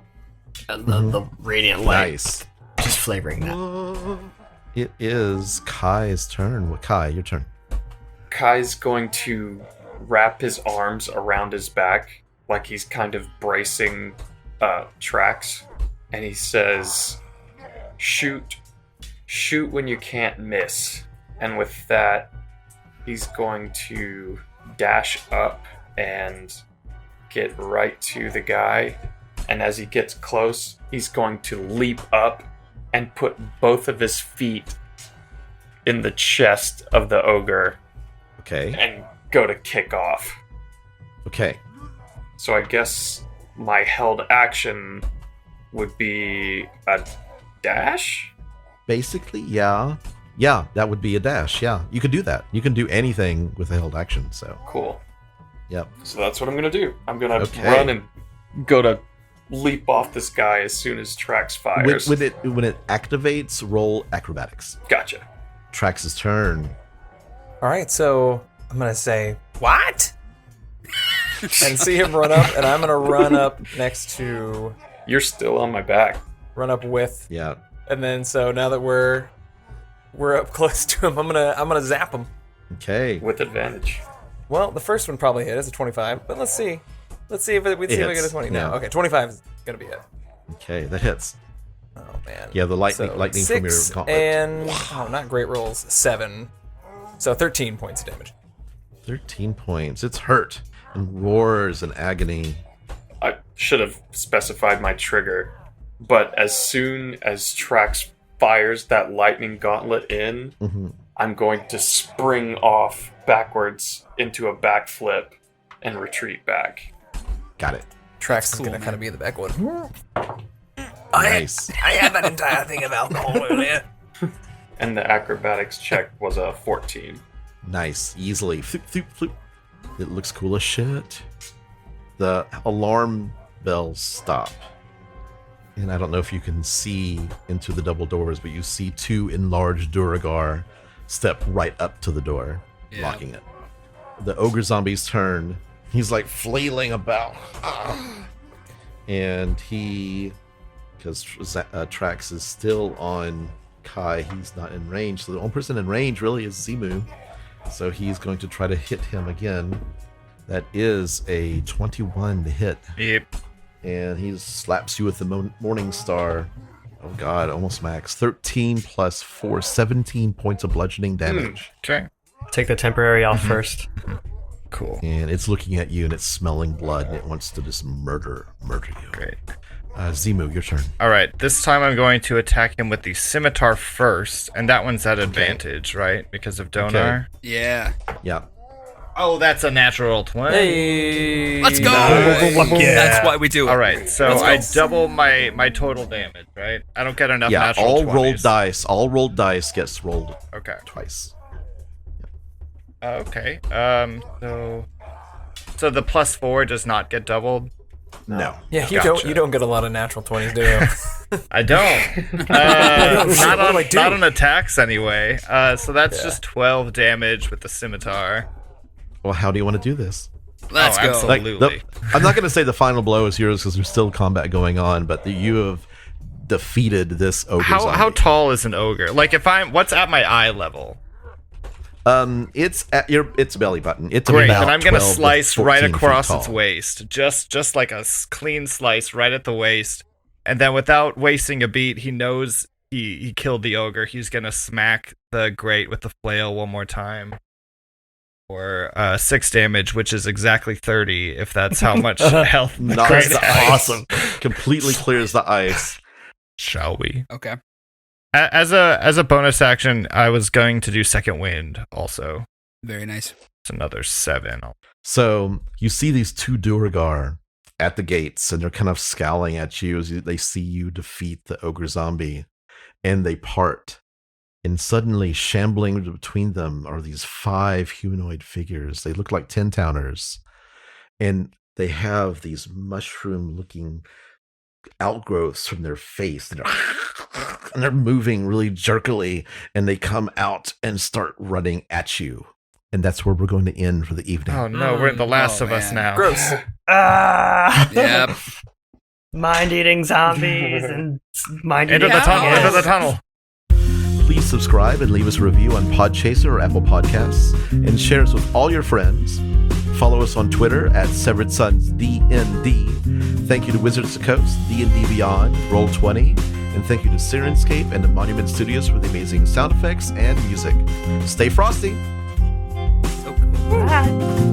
And the radiant light, Nice. just flavoring that. It is Kai's turn. Kai, your turn. Kai's going to wrap his arms around his back like he's kind of bracing tracks, and he says, shoot when you can't miss. And with that, he's going to dash up and get right to the guy, and as he gets close, he's going to leap up and put both of his feet in the chest of the ogre Okay. and go to kick off. Okay. So I guess my held action would be a dash? Basically, yeah. Yeah, that would be a dash. Yeah, you could do that. You can do anything with a held action, so. Cool. Yep. So that's what I'm going to do. I'm going to Okay. run and go to leap off this guy as soon as Trax fires. When it activates, roll acrobatics. Gotcha. Trax's turn. All right, so I'm gonna say what, and see him run up, and I'm gonna run up next to, You're still on my back. run up with, Yeah. and then so now that we're up close to him, I'm gonna zap him. Okay. With advantage. Well, the first one probably hit. It's a 25, but let's see if we get hits. a 20. Yeah. No, okay, 25 is gonna be it. Okay, that hits. Oh man. Yeah, the lightning from your 6 gauntlet. and not great rolls. 7, so 13 points of damage. 13 points. It's hurt and roars in agony. I should have specified my trigger, but as soon as Trax fires that lightning gauntlet in, Mhm. I'm going to spring off backwards into a backflip and retreat back. Got it. Trax cool, is gonna man. kind of be the back one. Nice. I had that entire thing of alcohol earlier. And the acrobatics check was a 14. Nice. Easily. Floop, floop, floop. It looks cool as shit. The alarm bells stop. And I don't know if you can see into the double doors, but you see 2 enlarged Duragar step right up to the door, Yeah. locking it. The ogre zombie's turn. He's like flailing about. And he, because Trax is still on Kai, he's not in range. So the only person in range really is Zimu. So he's going to try to hit him again. That is a 21 to hit. Yep. And he slaps you with the Morning Star. Oh god, almost max. 13 plus 4, 17 points of bludgeoning damage. Okay. Take the temporary off first. Cool. And it's looking at you and it's smelling blood and it wants to just murder you. Great. Zimu, your turn. All right. This time I'm going to attack him with the scimitar first, and that one's at advantage, right? Because of Donaar. Yeah. Yeah. Oh, that's a natural 20. Hey, Let's go. Fuck yeah. That's why we do it. All right, so Let's I go. double my total damage, right? I don't get enough Yeah, natural all 20s. rolled dice gets rolled Okay. twice. Okay. So the +4 does not get doubled. No. Yeah, you Gotcha. don't get a lot of natural 20s, do you? I don't. What do I do? Not on attacks anyway. So that's Yeah. just 12 damage with the scimitar. Well, how do you want to do this? Let's Oh, go. absolutely. I'm not going to say the final blow is yours because there's still combat going on, but you have defeated this ogre How zombie. tall is an ogre? Like what's at my eye level? It's at its belly button. It's Great, about and I'm gonna 12 to slice right 14 feet across tall. its waist, just like a clean slice right at the waist, and then without wasting a beat, he knows he killed the ogre. He's gonna smack the grate with the flail one more time. or 6 damage, which is exactly 30, if that's how much health. Knocks the ice. Awesome. Completely clears the ice. Shall we? Okay. As a bonus action, I was going to do Second Wind also. Very nice. It's another 7. So you see these 2 Duergar at the gates, and they're kind of scowling at you as they see you defeat the ogre zombie, and they part. And suddenly, shambling between them are these 5 humanoid figures. They look like 10-towners, and they have these mushroom-looking outgrowths from their face, and they're moving really jerkily, and they come out and start running at you. And that's where we're going to end for the evening. Oh no, we're The Last of Us now. Gross. Yep. Mind-eating zombies and mind-eating Into the tunnel, ants. into the tunnel. Please subscribe and leave us a review on Podchaser or Apple Podcasts, and share us with all your friends. Follow us on Twitter at Severed Sons DND. Thank you to Wizards of the Coast, D&D Beyond, Roll20, and thank you to Syrinscape and to Monument Studios for the amazing sound effects and music. Stay frosty! So cool. Bye.